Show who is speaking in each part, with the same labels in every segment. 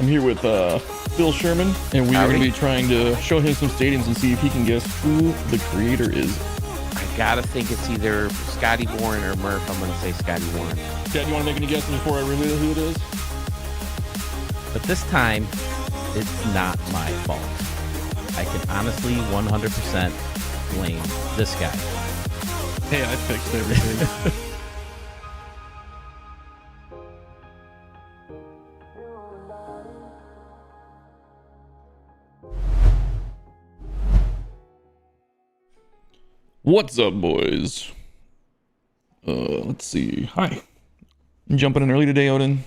Speaker 1: I'm here with Phil Sherman, and we are going to be trying to show him some stadiums and see if he can guess who the creator is.
Speaker 2: I gotta think it's either Scotty Warren or Murph. I'm gonna say Scotty Warren.
Speaker 1: Chad, you want to make any guesses before I reveal who it is?
Speaker 2: But this time, it's not my fault. I can honestly 100% blame this guy.
Speaker 1: Hey, I fixed everything. What's up, boys? Let's see. Hi. You jumping in early today, Odin?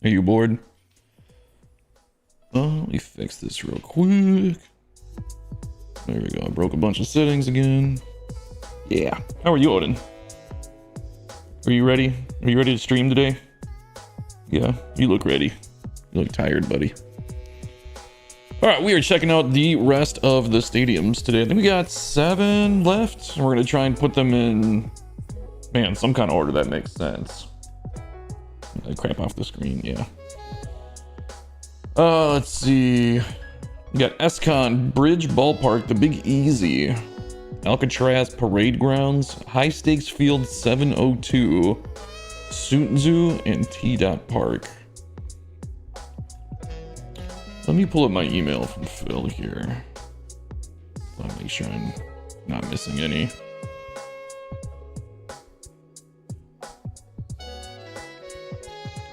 Speaker 1: Are you bored? Let me fix this real quick. There we go. I broke a bunch of settings again. Yeah. How are you, Odin? Are you ready? Are you ready to stream today? Yeah, you look ready. You look tired, buddy. All right, we are checking out the rest of the stadiums today. I think we got 7 left. We're going to try and put them in, man, some kind of order that makes sense. Crap off the screen, yeah. Let's see. We got Escon, Bridge Ballpark, the Big Easy, Alcatraz Parade Grounds, High Stakes Field 702, Sunzu, and T-Dot Park. Let me pull up my email from Phil here. I'll make sure I'm not missing any.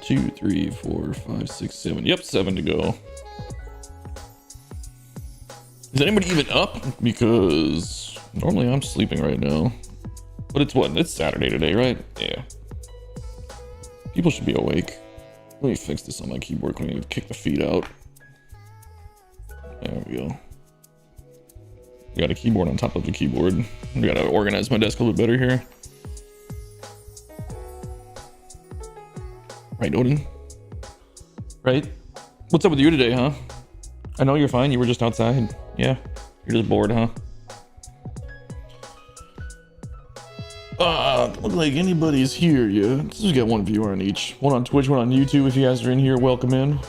Speaker 1: Two, 3, 4, 5, 6, 7. Yep, 7 to go. Is anybody even up? Because normally I'm sleeping right now. But it's what? It's Saturday today, right? Yeah. People should be awake. Let me fix this on my keyboard. I need to kick the feet out. There we go. We got a keyboard on top of the keyboard. We gotta organize my desk a little better here. Right, Odin? Right? What's up with you today, huh? I know you're fine. You were just outside. Yeah. You're just bored, huh? Look like anybody's here yet. Let's just get one viewer on each. One on Twitch, one on YouTube. If you guys are in here, welcome in.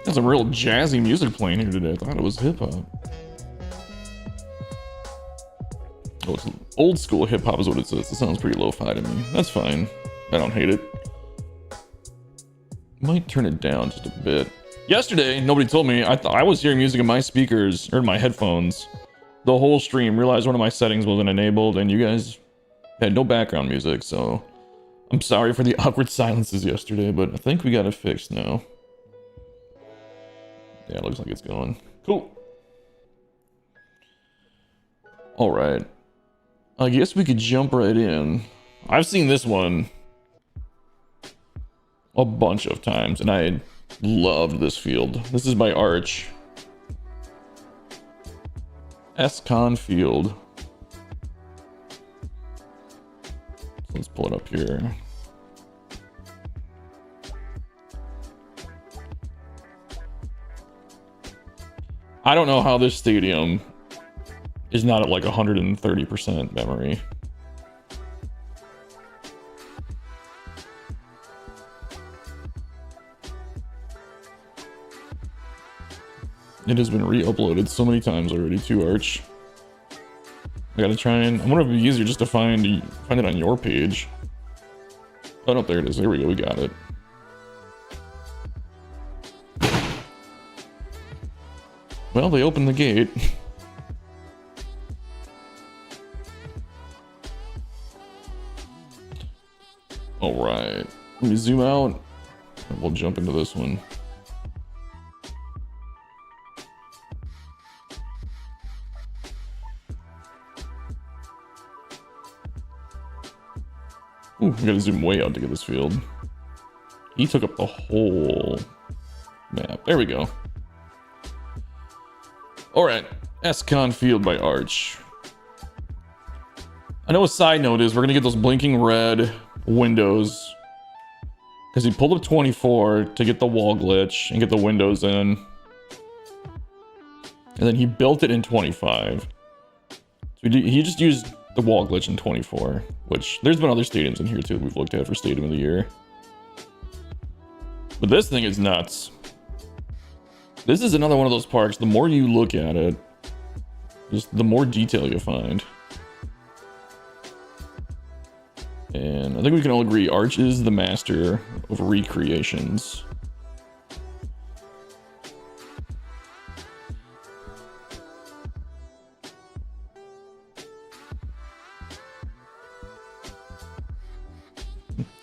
Speaker 1: There's some real jazzy music playing here today. I thought it was hip-hop. Oh, it's old school hip-hop is what it says. It sounds pretty lo-fi to me. That's fine. I don't hate it. Might turn it down just a bit. Yesterday, nobody told me. I thought I was hearing music in my speakers or in my headphones the whole stream. Realized one of my settings wasn't enabled, and you guys had no background music. So I'm sorry for the awkward silences yesterday, but I think we got it fixed now. Yeah, it looks like it's going. Cool. All right. I guess we could jump right in. I've seen this one a bunch of times, and I loved this field. This is by Arch. Escon Field. Let's pull it up here. I don't know how this stadium is not at like 130% memory. It has been re-uploaded so many times already to Arch. I gotta try and... I wonder if it'd be easier just to find it on your page. Oh no, there it is. There we go. We got it. Well, they opened the gate. All right. Let me zoom out. And we'll jump into this one. Ooh, we gotta zoom way out to get this field. He took up the whole map. There we go. Alright, Escon Field by Arch. I know a side note is we're gonna get those blinking red windows because he pulled up 24 to get the wall glitch and get the windows in. And then he built it in 25. So he just used the wall glitch in 24, which there's been other stadiums in here too that we've looked at for Stadium of the Year. But this thing is nuts. This is another one of those parks, the more you look at it, just the more detail you find. And I think we can all agree Arch is the master of recreations.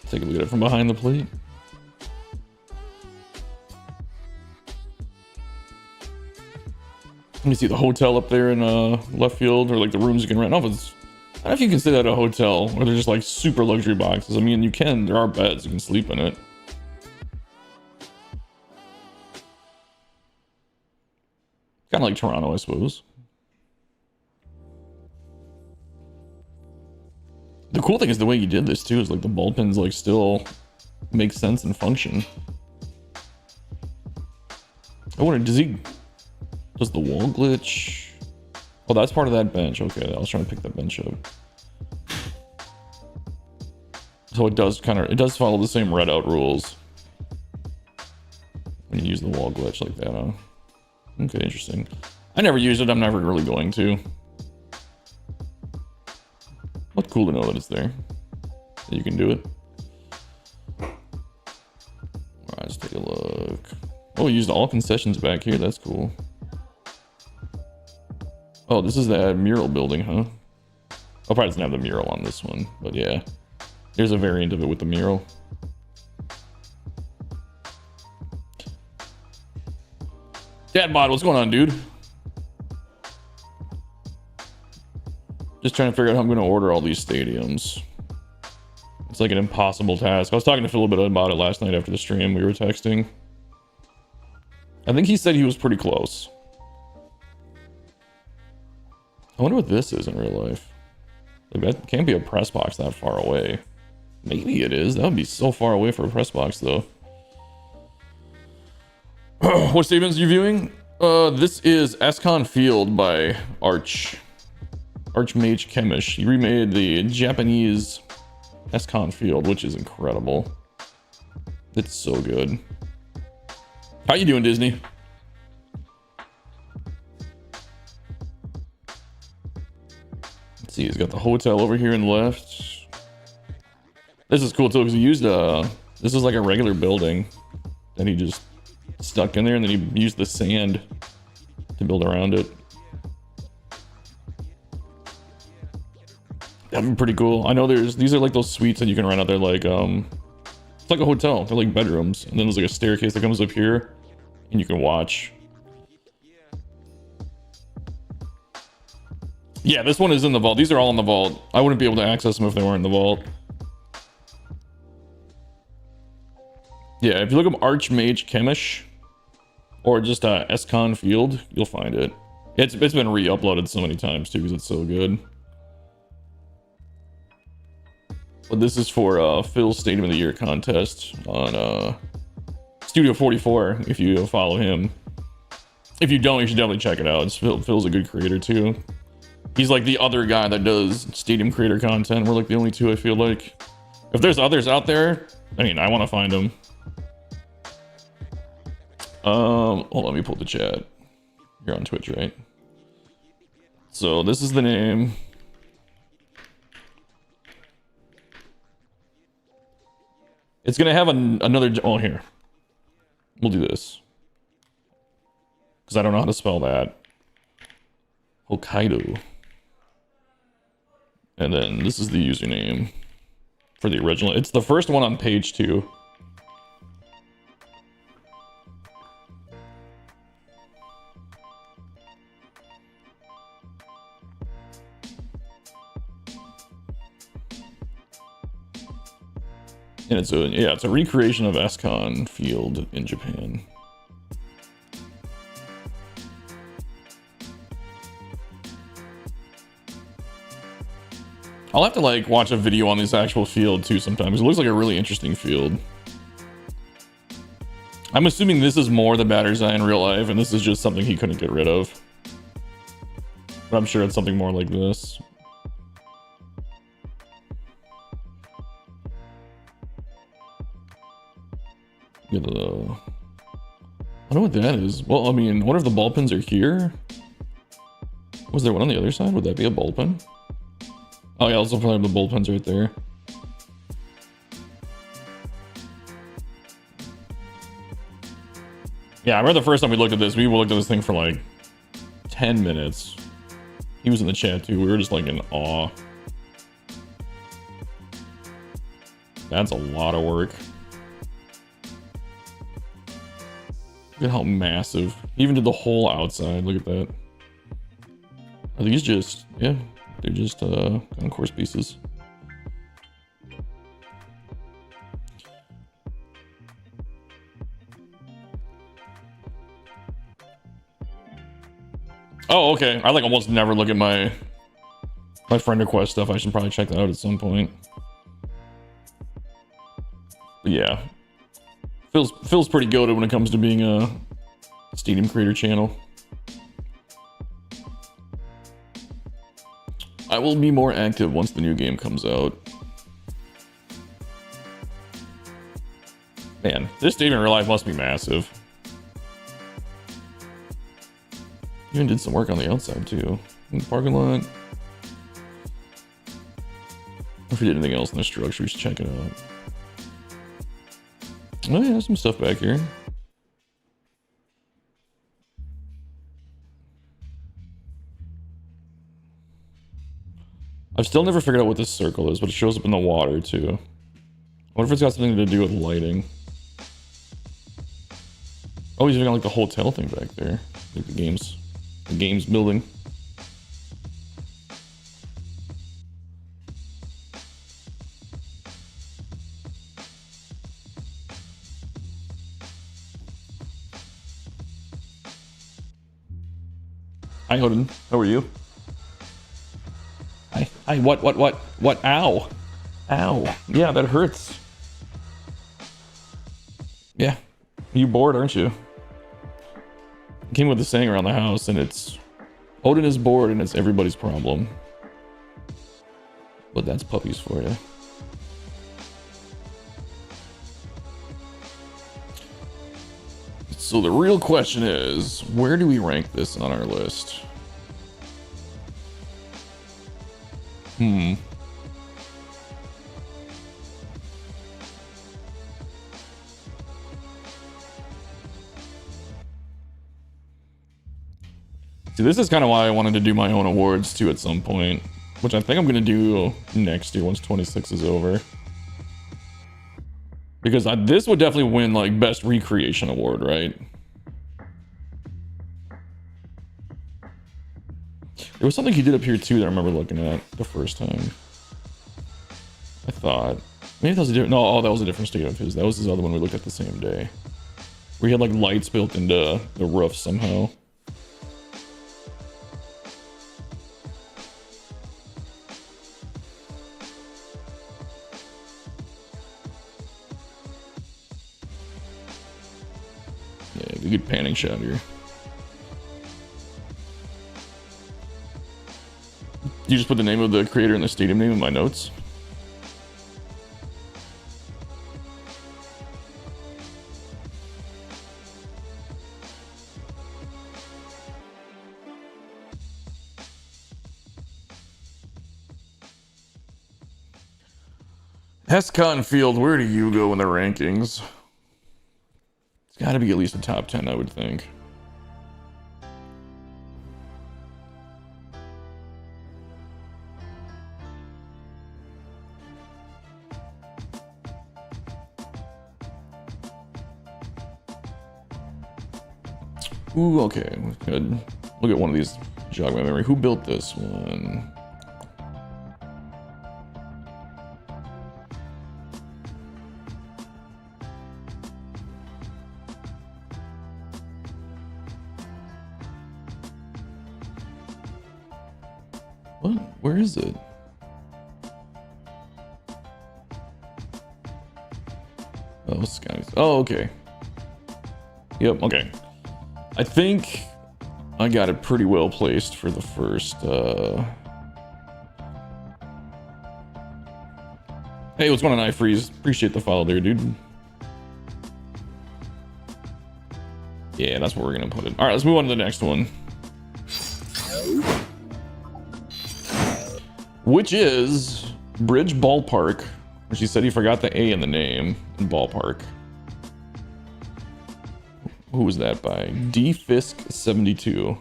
Speaker 1: Take a look at it from behind the plate. Let me see the hotel up there in left field, or like the rooms you can rent. I don't know if you consider that a hotel, or they're just like super luxury boxes. I mean, you can. There are beds. You can sleep in it. Kind of like Toronto, I suppose. The cool thing is the way you did this too is like the bullpens like still make sense and function. I wonder, does the wall glitch? Oh, that's part of that bench. Okay, I was trying to pick that bench up. So it does follow the same red out rules when you use the wall glitch like that, huh? Okay, interesting. I never used it. I'm never really going to. But cool to know that it's there. That you can do it. Alright, let's take a look. Oh, we used all concessions back here. That's cool. Oh, this is that mural building, huh? I'll probably doesn't have the mural on this one, but yeah. There's a variant of it with the mural. Dadbot, what's going on, dude? Just trying to figure out how I'm going to order all these stadiums. It's like an impossible task. I was talking to Phil a bit about it last night after the stream. We were texting. I think he said he was pretty close. I wonder what this is in real life. Like, that can't be a press box that far away. Maybe it is. That would be so far away for a press box, though. What stadiums are you viewing? This is Escon Field by Arch. Archmage Chemish. He remade the Japanese Escon Field, which is incredible. It's so good. How you doing, Disney? Let's see, he's got the hotel over here in the left. This is cool too, because he used this is like a regular building that he just stuck in there, and then he used the sand to build around it. That'd be pretty cool. I know these are like those suites that you can rent out there, like it's like a hotel. They're like bedrooms, and then there's like a staircase that comes up here, and you can watch. Yeah, this one is in the vault. These are all in the vault. I wouldn't be able to access them if they weren't in the vault. Yeah, if you look up Archmage Chemish or just Escon Field, you'll find it. It's been re-uploaded so many times too because it's so good. But this is for Phil's Stadium of the Year contest on Studio 44. If you follow him, if you don't, you should definitely check it out. Phil's a good creator too. He's like the other guy that does stadium creator content. We're like the only two, I feel like. If there's others out there, I mean, I want to find them. Hold on, let me pull the chat. You're on Twitch, right? So this is the name. It's gonna have another. Oh, here. We'll do this because I don't know how to spell that. Hokkaido. And then this is the username for the original. It's the first one on page 2. And it's a recreation of Escon Field in Japan. I'll have to like watch a video on this actual field too sometimes. It looks like a really interesting field. I'm assuming this is more the batter's eye in real life, and this is just something he couldn't get rid of. But I'm sure it's something more like this. Get a, I don't know what that is. Well, I mean, I wonder if the ball pins are here. Was there one on the other side? Would that be a ball pin? Oh yeah, also probably have the ball pins right there. Yeah, I remember the first time we looked at this, we looked at this thing for like 10 minutes. He was in the chat too. We were just like in awe. That's a lot of work. Look at how massive. He even did the whole outside. Look at that. Are these just, yeah, they're just concourse pieces. Oh, okay. I like almost never look at my friend request stuff. I should probably check that out at some point. But yeah, feels pretty goated when it comes to being a Stadium creator channel. I will be more active once the new game comes out. Man, this stadium in real life must be massive. Even did some work on the outside too. In the parking lot. If we did anything else in the structure, we should check it out. Oh yeah, some stuff back here. I've still never figured out what this circle is, but it shows up in the water too. I wonder if it's got something to do with lighting. Oh, he's even got like the hotel thing back there. Like the games building. Hi, Odin. How are you? Hi, what? Ow. Ow. Yeah, that hurts. Yeah. You bored, aren't you? Came with the saying around the house, and it's Odin is bored, and it's everybody's problem. But that's puppies for you. So the real question is, where do we rank this on our list? See, this is kind of why I wanted to do my own awards too at some point, which I think I'm gonna do next year once 26 is over. Because this would definitely win like best recreation award, right? There was something he did up here too that I remember looking at the first time. I thought maybe that was a different. No, oh, that was a different state of his. That was his other one we looked at the same day, where he had like lights built into the roof somehow. Yeah, a good panning shot here. You just put the name of the creator and the stadium name in my notes? Cotton Field, where do you go in the rankings? It's got to be at least a top 10, I would think. Ooh, okay, good. Look at one of these, jog my memory. Who built this one? What? Where is it? Oh, Skies. Oh, okay. Yep, okay. I think I got it pretty well placed for the first, Hey, what's going on, iFreeze? Appreciate the follow there, dude. Yeah, that's where we're gonna put it. All right, let's move on to the next one, which is Bridge Ballpark, which he said he forgot the A in the name in ballpark. Who was that by? DFisk72.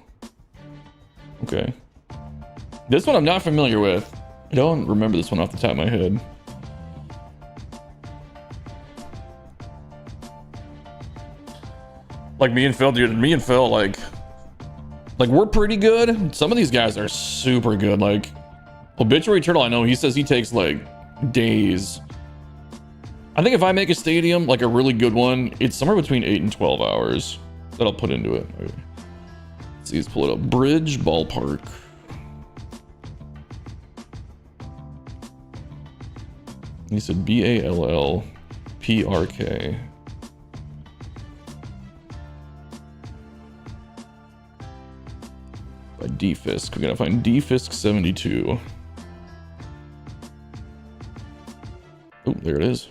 Speaker 1: Okay. This one I'm not familiar with. I don't remember this one off the top of my head. Like me and Phil, dude. Me and Phil, like we're pretty good. Some of these guys are super good. Like Obituary Turtle, I know he says he takes like days. I think if I make a stadium, like a really good one, it's somewhere between 8 and 12 hours that I'll put into it. Okay. Let's see, let's pull it up. Bridge Ballpark. He said BALLPRK. By DFisk. We gotta find DFisk72. Oh, there it is.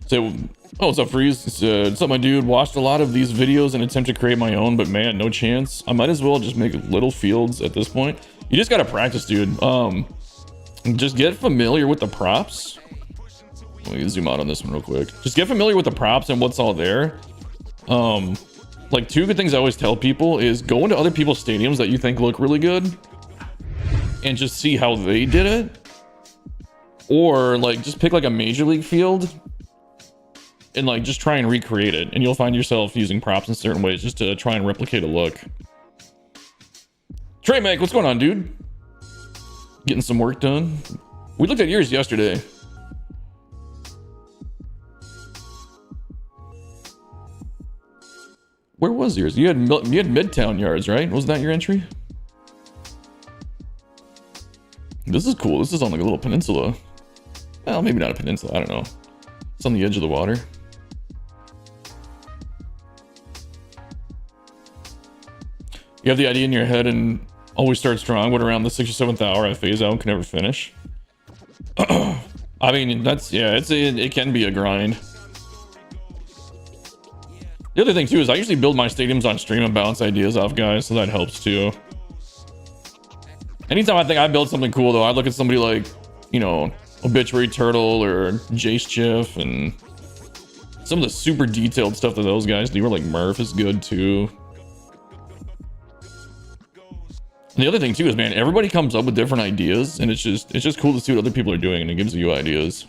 Speaker 1: So, oh, what's up, Freeze? What's up, my dude? Watched a lot of these videos in an attempt to create my own, but man, no chance. I might as well just make little fields at this point. You just gotta practice, dude. Just get familiar with the props. Let me zoom out on this one real quick. Just get familiar with the props and what's all there. Like, two good things I always tell people is go into other people's stadiums that you think look really good and just see how they did it. Or like just pick like a major league field and like just try and recreate it, and you'll find yourself using props in certain ways just to try and replicate a look. Trey Mac, what's going on, dude? Getting some work done. We looked at yours yesterday. Where was yours? You had Midtown Yards, right? Wasn't that your entry? This is cool. This is on like a little peninsula. Well, maybe not a peninsula. I don't know. It's on the edge of the water. You have the idea in your head and always start strong, but around the 6th or 7th hour I phase out and can never finish. I mean, that's, yeah, it can be a grind. The other thing too is I usually build my stadiums on stream and bounce ideas off guys, so that helps too. Anytime I think I build something cool though, I look at somebody like, you know, Obituary Turtle or Jace Chiff and some of the super detailed stuff that those guys do, or like Murph is good too. And the other thing too is, man, everybody comes up with different ideas, and it's just cool to see what other people are doing, and it gives you ideas.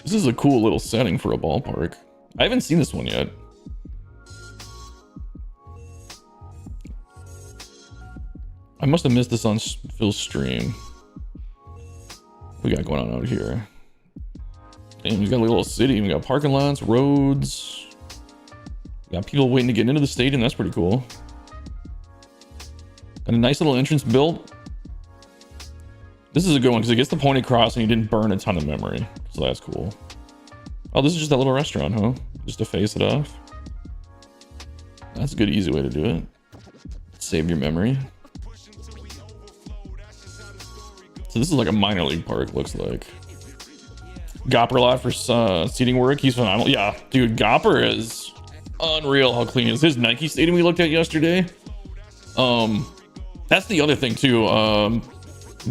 Speaker 1: This is a cool little setting for a ballpark. I haven't seen this one yet. I must have missed this on Phil's stream. What we got going on out here? And we got a little city. We got parking lots, roads. We got people waiting to get into the stadium. That's pretty cool. And a nice little entrance built. This is a good one because it gets the point across and you didn't burn a ton of memory. So that's cool. Oh, this is just that little restaurant, huh? Just to face it off. That's a good, easy way to do it. Save your memory. So this is like a minor league park, looks like. Gopper lot for seating work. He's phenomenal. Yeah, dude, Gopper is unreal how clean it is. His Nike stadium we looked at yesterday. That's the other thing too.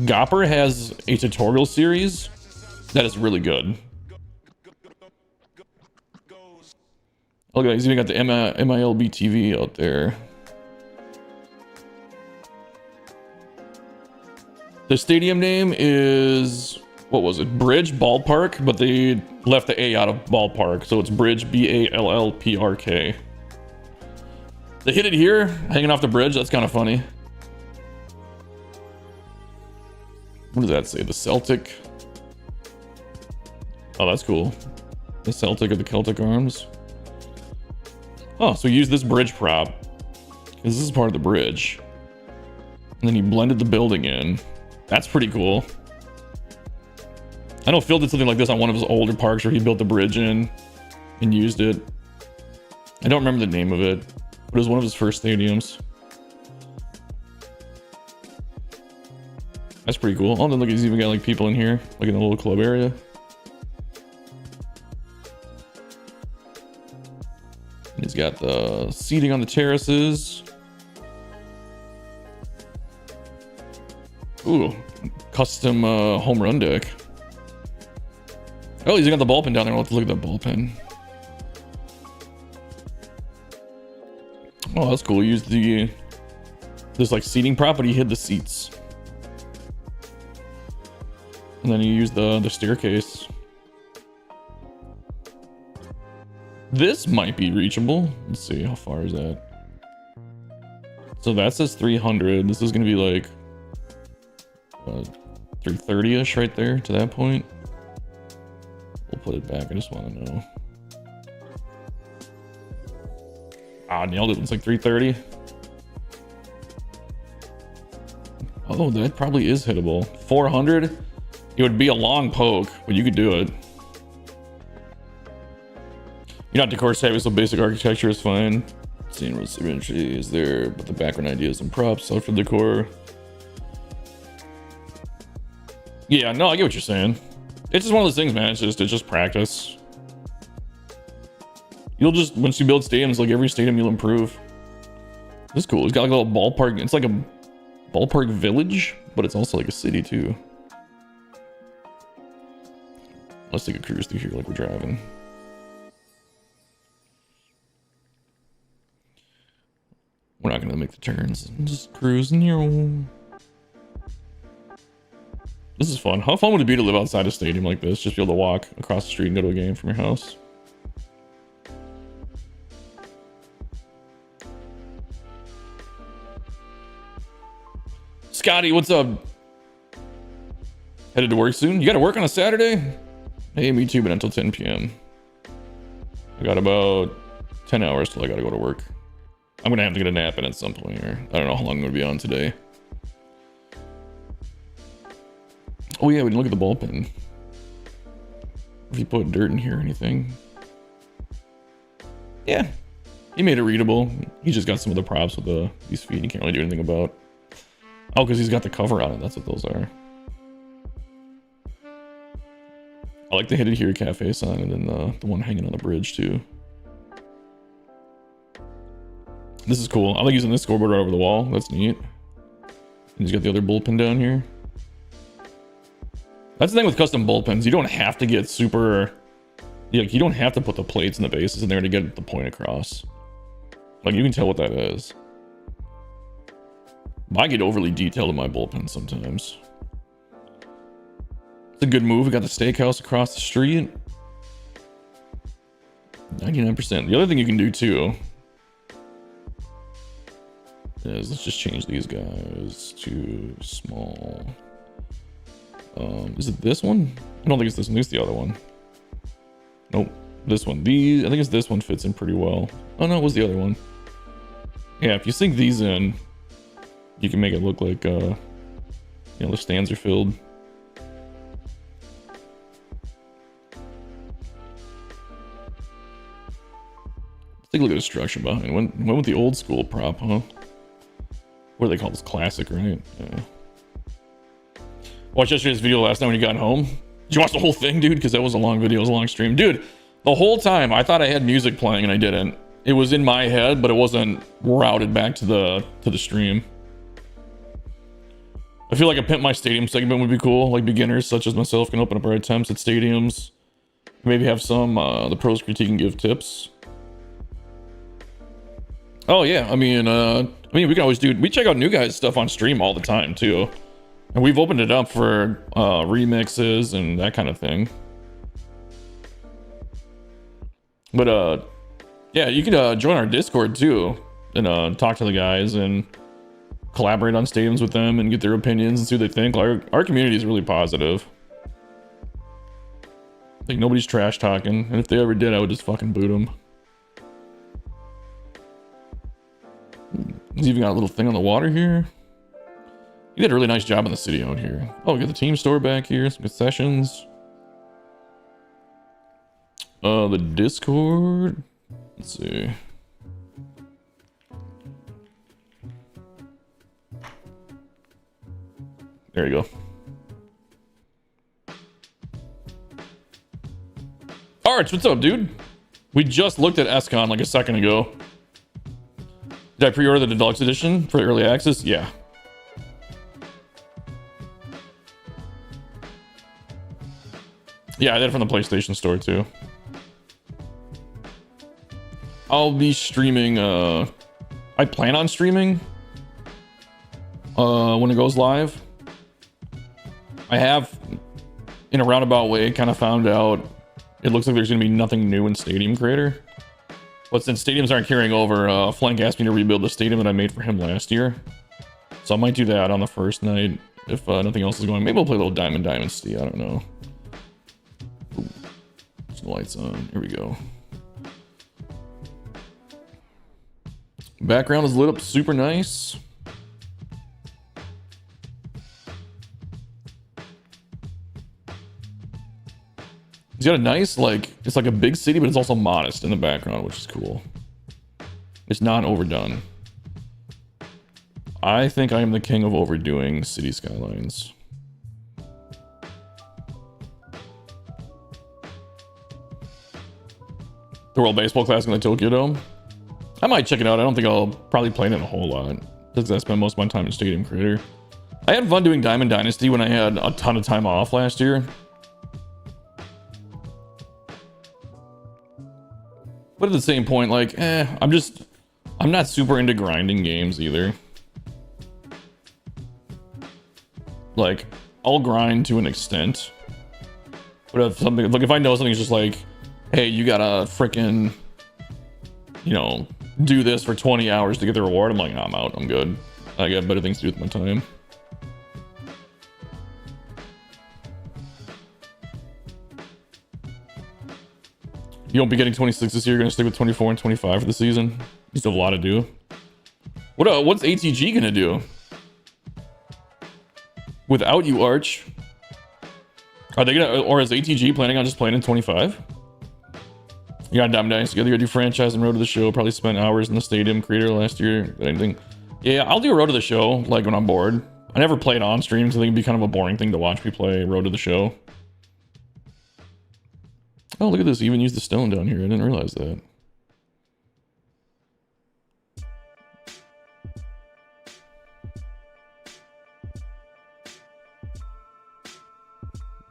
Speaker 1: Gopper has a tutorial series that is really good. Look at that, he's even got the MLB TV out there. The stadium name is, what was it? Bridge Ballpark, but they left the A out of ballpark, so it's Bridge, BALLPRK. They hit it here, hanging off the bridge. That's kind of funny. What does that say? The Celtic. Oh, that's cool. The Celtic of the Celtic Arms. Oh, so you use this bridge prop because this is part of the bridge, and then you blended the building in. That's pretty cool. I know Phil did something like this on one of his older parks where he built the bridge in and used it. I don't remember the name of it. But it was one of his first stadiums. That's pretty cool. Oh, then look, he's even got like people in here, like in the little club area. And he's got the seating on the terraces. Ooh, custom home run deck. Oh, he's got the bullpen down there. I'll have to look at that bullpen. Oh, that's cool. He used this like seating prop, but he hid the seats. And then he used the staircase. This might be reachable. Let's see, how far is that? So that says 300. This is gonna be like 330-ish right there to that point. We'll put it back. I just want to know. Ah, nailed it. It's like 330. Oh, that probably is hittable. 400. It would be a long poke, but you could do it. You're not decor savvy, so basic architecture is fine. Seeing what symmetry is there, but the background ideas and props out for decor. Yeah, no, I get what you're saying. It's just one of those things, man. It's just practice. You'll just, once you build stadiums, like every stadium, you'll improve. This is cool. It's got like a little ballpark. It's like a ballpark village, but it's also like a city too. Let's take a cruise through here like we're driving. We're not gonna make the turns. Just cruising here. This is fun. How fun would it be to live outside a stadium like this? Just be able to walk across the street and go to a game from your house. Scotty, what's up? Headed to work soon? You gotta work on a Saturday? Hey, me too, but until 10 p.m. I got about 10 hours till I gotta go to work. I'm gonna have to get a nap in at some point here. I don't know how long I'm gonna be on today. Oh yeah, we can look at the bullpen. If you put dirt in here or anything. Yeah, he made it readable. He just got some of the props with these feet he can't really do anything about. Oh, because he's got the cover on it. That's what those are. I like the Hit It Here cafe sign, and then the one hanging on the bridge too. This is cool. I like using this scoreboard right over the wall. That's neat. And he's got the other bullpen down here. That's the thing with custom bullpens. You don't have to get super... Like, you don't have to put the plates and the bases in there to get the point across. Like, you can tell what that is. I get overly detailed in my bullpen sometimes. It's a good move. We got the steakhouse across the street. 99%. The other thing you can do too is, let's just change these guys to small. Is it this one? I don't think it's this one. It's the other one. Nope. This one. I think it's this one fits in pretty well. Oh no, it was the other one. Yeah, if you sink these in, you can make it look like, you know, the stands are filled. Let's take a look at the structure behind it. Went with the old school prop, huh? What do they call this? Classic, right? Yeah. Watched yesterday's video last night when you got home. Did you watch the whole thing, dude? Because that was a long video, it was a long stream. Dude, the whole time I thought I had music playing and I didn't. It was in my head, but it wasn't routed back to the stream. I feel like a Pimp My Stadium segment would be cool. Like beginners such as myself can open up our attempts at stadiums. Maybe have some the pros critique and give tips. Oh yeah, I mean we can always we check out new guys stuff on stream all the time too. And we've opened it up for remixes and that kind of thing. But yeah, you can join our Discord too and talk to the guys and collaborate on stadiums with them and get their opinions and see what they think. Our community is really positive. I think nobody's trash talking, and if they ever did, I would just fucking boot them. He's even got a little thing on the water here. You did a really nice job in the city out here. Oh, we got the team store back here, some concessions. The Discord. Let's see. There you go. Arch, what's up, dude? We just looked at SCon like a second ago. Did I pre-order the deluxe edition for early access? Yeah. Yeah, I did it from the PlayStation Store too. I'll be streaming, I plan on streaming when it goes live. I have, in a roundabout way, kind of found out it looks like there's going to be nothing new in Stadium Creator. But since stadiums aren't carrying over, Flank asked me to rebuild the stadium that I made for him last year. So I might do that on the first night if nothing else is going. Maybe we'll play a little Diamond Dynasty, I don't know. Ooh, there's the lights on, here we go. Background is lit up super nice. He's got a nice, like, it's like a big city, but it's also modest in the background, which is cool. It's not overdone. I think I am the king of overdoing city skylines. The World Baseball Classic in the Tokyo Dome. I might check it out. I don't think I'll probably play it a whole lot, because I spend most of my time in Stadium Creator. I had fun doing Diamond Dynasty when I had a ton of time off last year. But at the same point, like, I'm not super into grinding games either. Like, I'll grind to an extent. But if something, like, if I know something's just like, hey, you gotta frickin', you know, do this for 20 hours to get the reward, I'm like, nah, I'm out, I'm good. I got better things to do with my time. You won't be getting 26 this year. You're gonna stick with 24 and 25 for the season. You still have a lot to do. What's ATG gonna do without you, Arch? Are they gonna, or is ATG planning on just playing in 25? You got Diamond Dynasty together. You gotta do franchise and Road to the Show. Probably spent hours in the Stadium Creator last year. Anything? Yeah, I'll do a Road to the Show like when I'm bored. I never played on stream, so I think it'd be kind of a boring thing to watch me play Road to the Show. Oh, look at this. They even used the stone down here. I didn't realize that.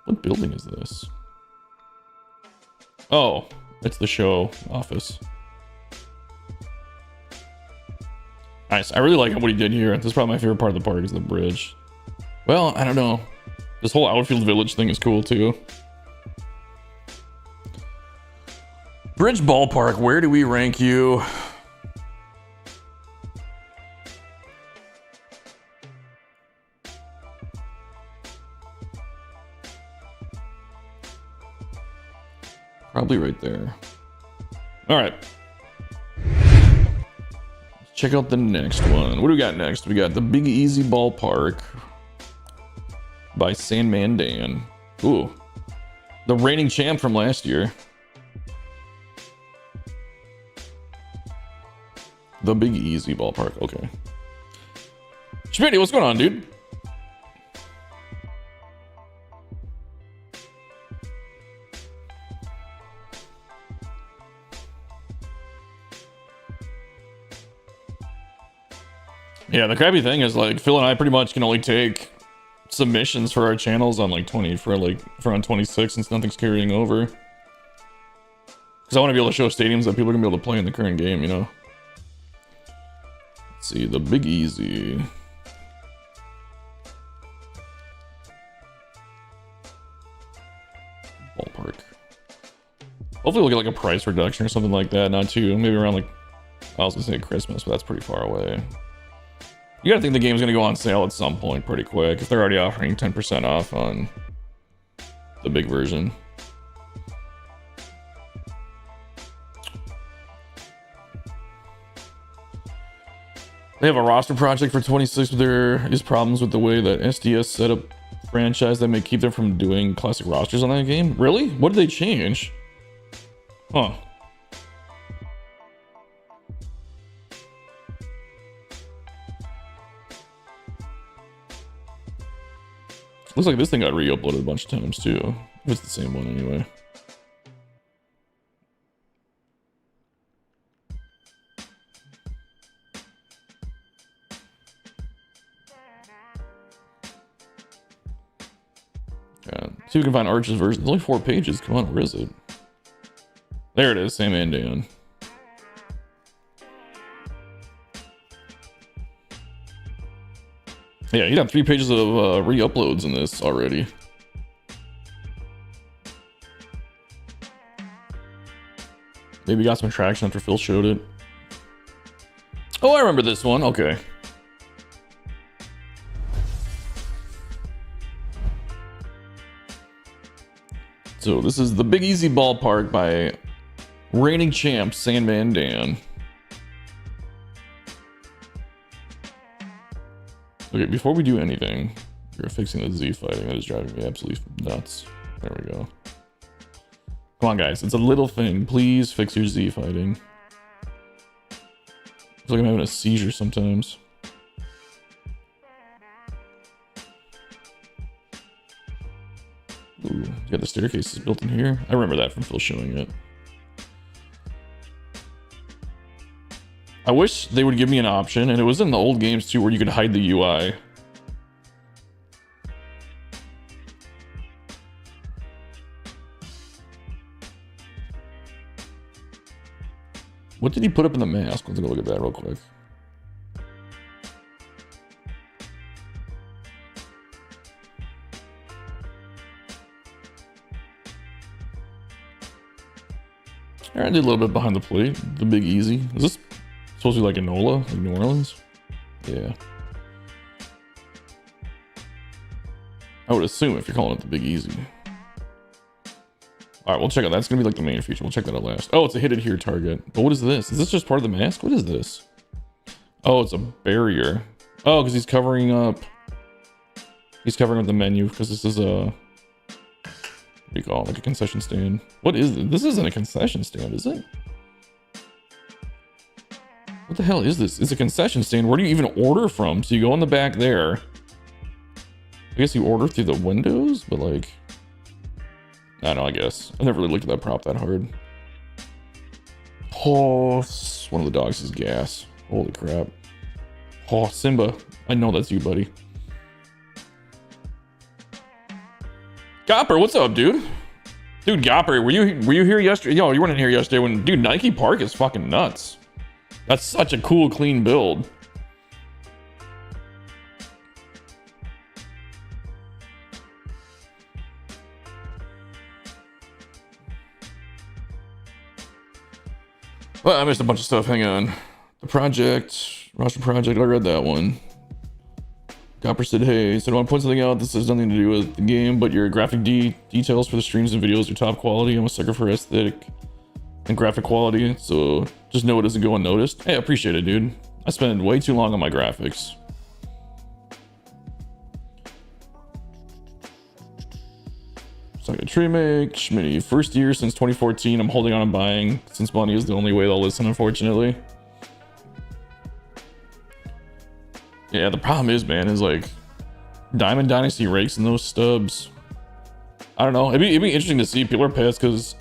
Speaker 1: What building is this? Oh, it's the show office. Nice. I really like what he did here. This is probably my favorite part of the park is the bridge. Well, I don't know. This whole outfield village thing is cool too. Bridge Ballpark, where do we rank you? Probably right there. All right. Check out the next one. What do we got next? We got the Big Easy Ballpark by Sandman Dan. Ooh. The reigning champ from last year. The Big Easy Ballpark. Okay. Schmitty, what's going on, dude? Yeah, the crappy thing is like Phil and I pretty much can only take submissions for our channels on like 20 for on 26 since nothing's carrying over. Because I want to be able to show stadiums that people are gonna be able to play in the current game, you know. Let's see, the Big Easy. Ballpark. Hopefully we'll get like a price reduction or something like that. Not too, maybe around like, I was gonna say Christmas, but that's pretty far away. You gotta think the game's gonna go on sale at some point pretty quick if they're already offering 10% off on the big version. They have a roster project for 26, but there is problems with the way that SDS set up franchise that may keep them from doing classic rosters on that game. Really? What did they change? Huh. Looks like this thing got re-uploaded a bunch of times too. It's the same one anyway. Yeah. See if we can find Arch's version. There's only 4 pages. Come on, where is it? There it is, Sam and Dan. Yeah, you got 3 pages of re-uploads in this already. Maybe got some traction after Phil showed it. Oh, I remember this one. Okay. So this is the Big Easy Ballpark by reigning champ Sandman Dan. Okay, before we do anything, you're fixing the Z fighting. That is driving me absolutely nuts. There we go. Come on, guys. It's a little thing. Please fix your Z fighting. I feel like I'm having a seizure sometimes. Ooh, got the staircases built in here. I remember that from Phil showing it. I wish they would give me an option, and it was in the old games too, where you could hide the UI. What did he put up in the mask? Let's go look at that real quick. I did a little bit behind the plate. The Big Easy. Is this supposed to be like Enola? Like New Orleans? Yeah. I would assume if you're calling it the Big Easy. Alright, we'll check out. That's going to be like the main feature. We'll check that out last. Oh, it's a hit it here target. But what is this? Is this just part of the mask? What is this? Oh, it's a barrier. Oh, because he's covering up. He's covering up the menu because this is a... What do you call it? Like a concession stand. What is it? This isn't a concession stand, is it? What the hell is this? It's a concession stand. Where do you even order from? So you go in the back there. I guess you order through the windows, but like... I don't know, I guess. I never really looked at that prop that hard. Oh, one of the dogs is gas. Holy crap. Oh, Simba. I know that's you, buddy. Gopper, what's up, dude? Dude, Gopper, were you here yesterday? Yo, you weren't in here yesterday when... Dude, Nike Park is fucking nuts. That's such a cool, clean build. Well, I missed a bunch of stuff. Hang on. The project, roster project. I read that one. Gopper said, hey, so I want to point something out. This has nothing to do with the game, but your graphic details for the streams and videos are top quality. I'm a sucker for aesthetic and graphic quality, so just know it doesn't go unnoticed. Hey, I appreciate it, dude. I spend way too long on my graphics. Like a tree make, Schmitty. First year since 2014, I'm holding on and buying, since money is the only way they'll listen, unfortunately. Yeah, the problem is, man, is like Diamond Dynasty rakes and those stubs. I don't know. It'd be interesting to see. People are pissed because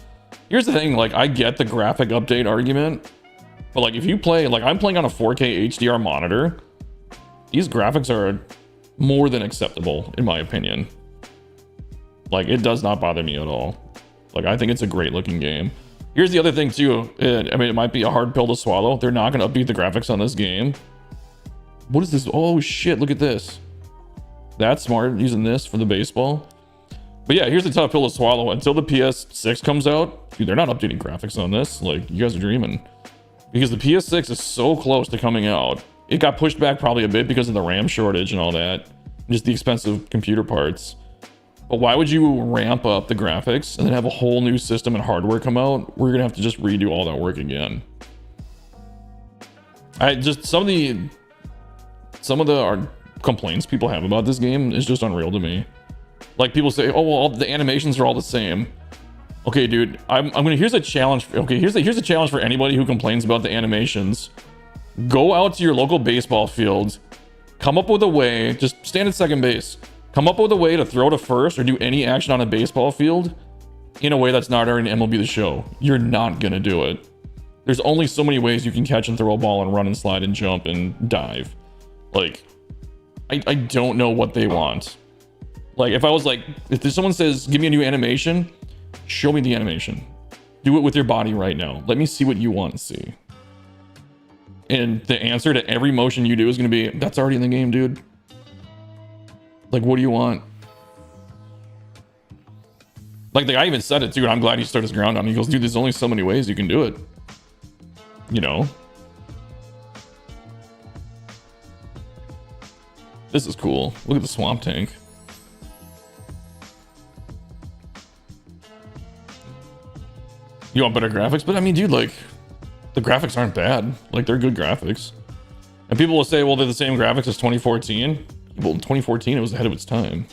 Speaker 1: here's the thing. Like, I get the graphic update argument, but like if you play, like I'm playing on a 4K HDR monitor, these graphics are more than acceptable in my opinion. Like, it does not bother me at all. Like, I think it's a great looking game. Here's the other thing too. I mean, it might be a hard pill to swallow. They're not going to update the graphics on this game. What is this? Oh shit, look at this. That's smart, using this for the baseball. But yeah, here's the tough pill to swallow. Until the PS6 comes out, dude, they're not updating graphics on this. Like, you guys are dreaming. Because the PS6 is so close to coming out. It got pushed back probably a bit because of the RAM shortage and all that. Just the expensive computer parts. But why would you ramp up the graphics and then have a whole new system and hardware come out? We're gonna have to just redo all that work again. Some of the complaints people have about this game is just unreal to me. Like, people say, oh well, the animations are all the same. Okay, dude, here's a challenge. Okay, here's a challenge for anybody who complains about the animations. Go out to your local baseball field, come up with a way, just stand at second base. Come up with a way to throw to first or do any action on a baseball field in a way that's not already in MLB The Show. You're not gonna do it. There's only so many ways you can catch and throw a ball and run and slide and jump and dive. Like, I don't know what they want. Like, if I was like, if someone says, give me a new animation, show me the animation. Do it with your body right now. Let me see what you want to see. And the answer to every motion you do is going to be, that's already in the game, dude. Like, what do you want? Like, the guy even said it too, and I'm glad he stood his ground on it. He goes, dude, there's only so many ways you can do it. You know? This is cool. Look at the swamp tank. You want better graphics? But I mean, dude, like, the graphics aren't bad. Like, they're good graphics. And people will say, well, they're the same graphics as 2014. Well, in 2014, it was ahead of its time.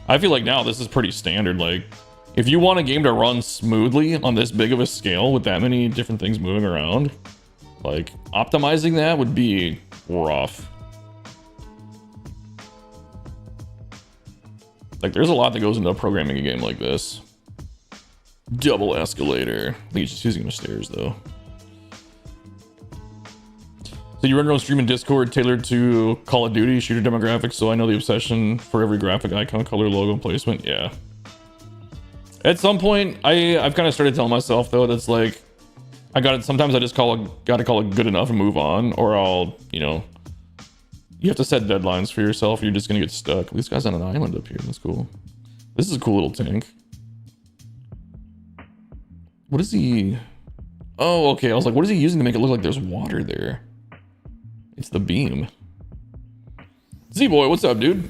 Speaker 1: I feel like now this is pretty standard. Like, if you want a game to run smoothly on this big of a scale with that many different things moving around, like, optimizing that would be rough. Like, there's a lot that goes into programming a game like this. Double escalator. I think he's just using the stairs, though. So you run your own stream in Discord tailored to Call of Duty shooter demographics, so I know the obsession for every graphic icon, color, logo, placement. Yeah. At some point, I've kind of started telling myself, though, that's like, sometimes I just gotta call it good enough and move on, or I'll, you know, you have to set deadlines for yourself. You're just gonna get stuck. This guy's on an island up here. That's cool. This is a cool little tank. What is he? Oh, okay. I was like, what is he using to make it look like there's water there? It's the beam. Z-Boy, what's up, dude?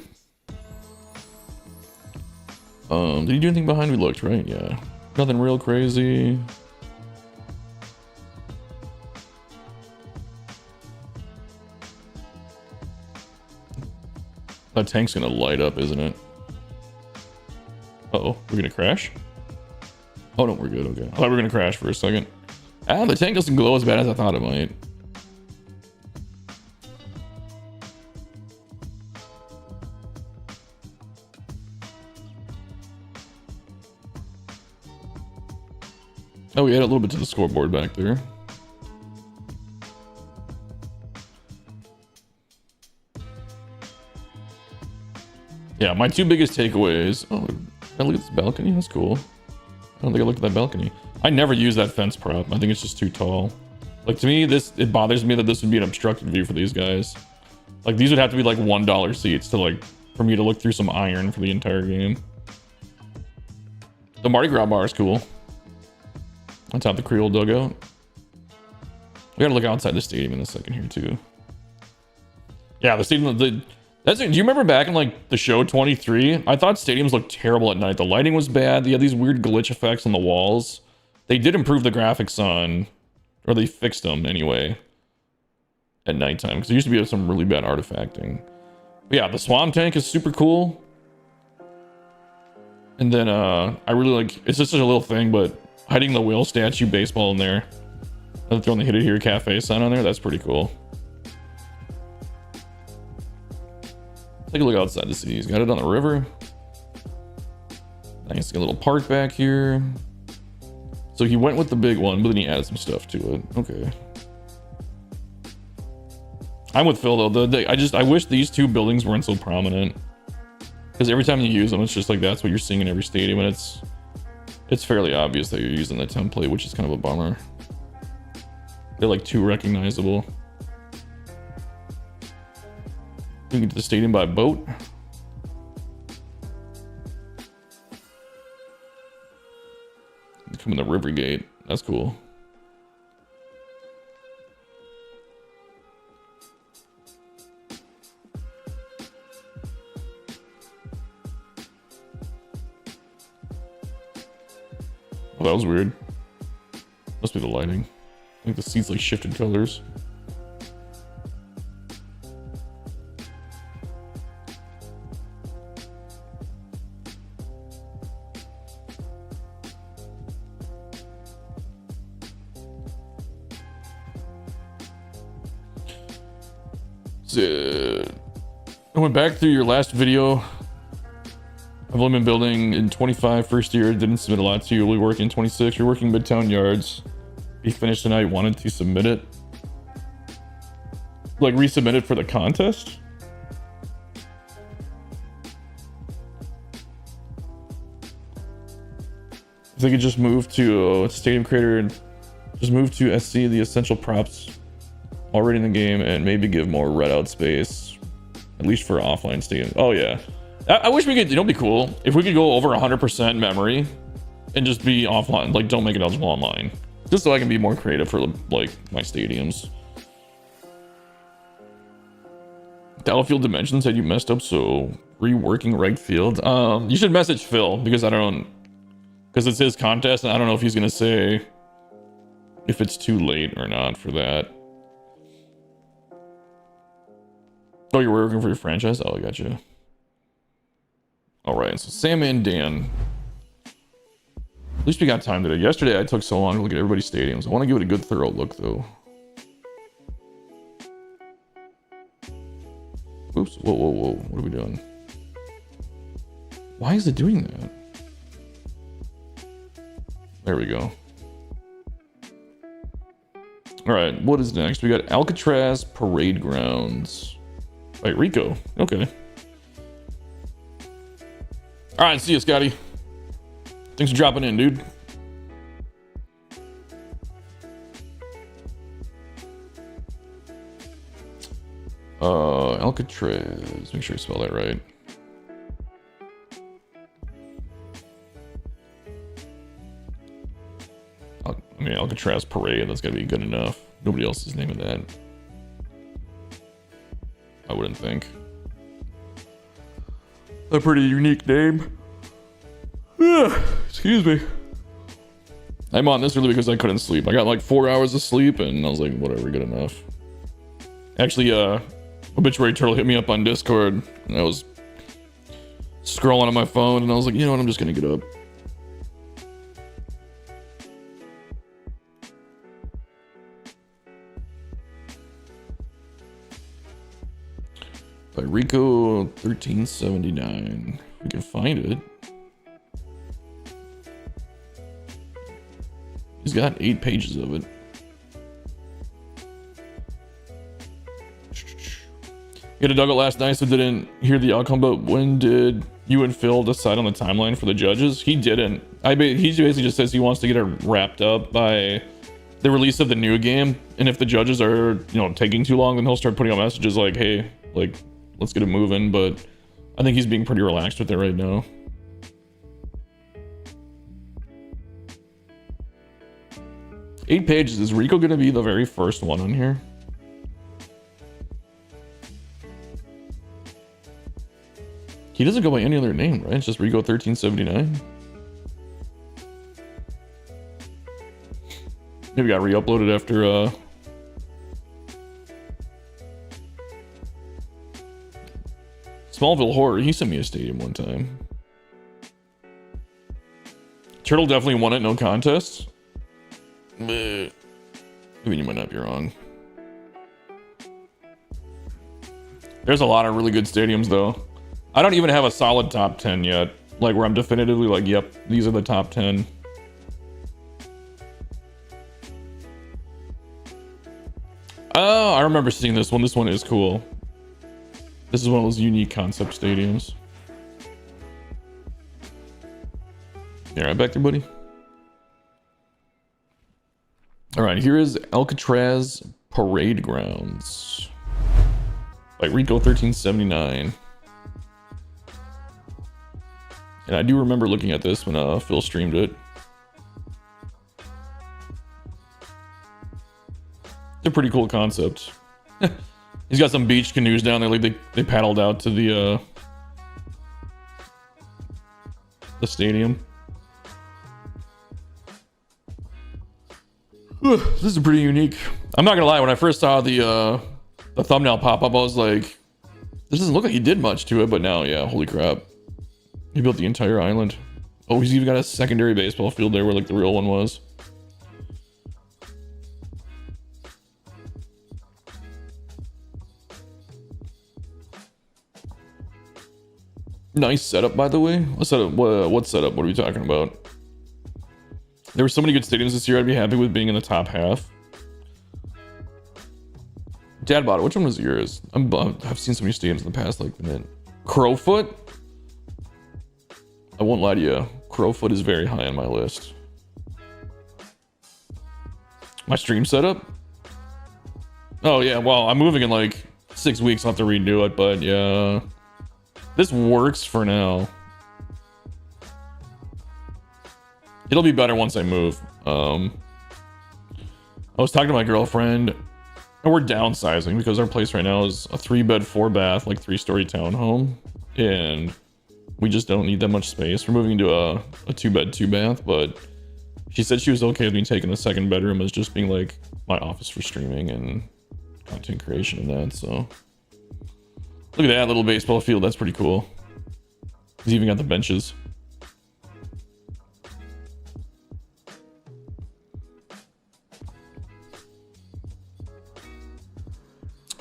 Speaker 1: Did he do anything behind? We looked, right? Yeah. Nothing real crazy. That tank's gonna light up, isn't it? Uh-oh, we're gonna crash? Oh no, we're good, okay. I thought we were gonna crash for a second. Ah, the tank doesn't glow as bad as I thought it might. Oh, we added a little bit to the scoreboard back there. Yeah, my two biggest takeaways. Oh, I look at this balcony. That's cool. I don't think I looked at that balcony. I never use that fence prop. I think it's just too tall. Like, to me, it bothers me that this would be an obstructed view for these guys. Like, these would have to be like $1 seats to, like, for me to look through some iron for the entire game. The Mardi Gras bar is cool. On top of the Creole dugout. We gotta look outside the stadium in a second here too. Yeah, the stadium. Do you remember back in like the show 23? I thought stadiums looked terrible at night. The lighting was bad. They had these weird glitch effects on the walls. They did improve the graphics on, or they fixed them anyway, at nighttime, because there used to be some really bad artifacting. But yeah, the swamp tank is super cool. And then I really like. It's just such a little thing, but hiding the whale statue baseball in there, and throwing the Hit It Here Cafe sign on there, that's pretty cool. Take a look outside the city. He's got it on the river. Nice, a little park back here. So he went with the big one, but then he added some stuff to it. Okay. I'm with Phil though. I wish these two buildings weren't so prominent, because every time you use them, it's just like that's what you're seeing in every stadium, and it's fairly obvious that you're using the template, which is kind of a bummer. They're like too recognizable. You can get to the stadium by boat. Come in the river gate. That's cool. Oh, that was weird. Must be the lighting. I think the seats like shifted colors. So, I went back through your last video I've only been building in 25, first year, didn't submit a lot to you. Will be working in 26. You're working Midtown Yards. Be finished tonight, wanted to submit it. Like resubmit it for the contest? If they could just move to Stadium Creator and just move to SC, the essential props already in the game, and maybe give more red out space, at least for offline stadium. Oh yeah, I wish we could, you know, it'd be cool if we could go over 100% memory and just be offline, like don't make it eligible online, just so I can be more creative for like my stadiums. Battlefield Dimension said you messed up, so reworking right field. You should message Phil, because I don't, because it's his contest and I don't know if he's gonna say if it's too late or not for that. Oh, you're working for your franchise? Oh, I got you. All right, so Sam and Dan. At least we got time today. Yesterday I took so long to look at everybody's stadiums. I want to give it a good thorough look though. Oops, whoa, whoa, whoa. What are we doing? Why is it doing that? There we go. All right, what is next? We got Alcatraz Parade Grounds. Wait, Rico. Okay. All right, see you, Scotty. Thanks for dropping in, dude. Alcatraz. Make sure I spell that right. I mean, Alcatraz Parade. That's gotta be good enough. Nobody else is naming that. I wouldn't think. A pretty unique name. Excuse me. I'm on this really because I couldn't sleep. I got like 4 hours of sleep and I was like, whatever, good enough. Actually, Obituary Turtle hit me up on Discord and I was scrolling on my phone and I was like, you know what, I'm just gonna get up. By Rico 1379. We can find it. He's got 8 pages of it. You had a dug it last night, so didn't hear the outcome, but when did you and Phil decide on the timeline for the judges? He didn't. He basically just says he wants to get it wrapped up by the release of the new game, and if the judges are, you know, taking too long, then he'll start putting out messages like, hey, like, let's get it moving. But I think he's being pretty relaxed with it right now. Eight pages. Is Rico gonna be the very first one on here? He doesn't go by any other name, right? It's just Rico 1379. Maybe got re-uploaded after Smallville Horror. He sent me a stadium one time. Turtle definitely won it, no contest. I mean, you might not be wrong. There's a lot of really good stadiums though. I don't even have a solid top 10 yet, like where I'm definitively like, yep, these are the top 10. Oh, I remember seeing this one. This one is cool. This is one of those unique concept stadiums. Yeah, right back there, buddy. All right, here is Alcatraz Parade Grounds by Rico 1379. And I do remember looking at this when Phil streamed it. It's a pretty cool concept. He's got some beach canoes down there, like they paddled out to the stadium. This is pretty unique. I'm not gonna lie, when I first saw the thumbnail pop up, I was like, this doesn't look like he did much to it, but now, yeah, holy crap. He built the entire island. Oh, he's even got a secondary baseball field there where like the real one was. Nice setup, by the way. What setup? What setup? What are we talking about? There were so many good stadiums this year. I'd be happy with being in the top half. Dad bought it. Which one was yours? I've seen so many stadiums in the past, like minute. Crowfoot. I won't lie to you. Crowfoot is very high on my list. My stream setup. Oh yeah. Well, I'm moving in like 6 weeks. I'll have to redo it, but yeah, this works for now. It'll be better once I move. I was talking to my girlfriend, and we're downsizing because our place right now is a 3-bed, 4-bath, like 3-story townhome, and we just don't need that much space. We're moving to a 2-bed, 2-bath, but she said she was okay with me taking the second bedroom as just being like my office for streaming and content creation and that. So look at that little baseball field. That's pretty cool. He's even got the benches.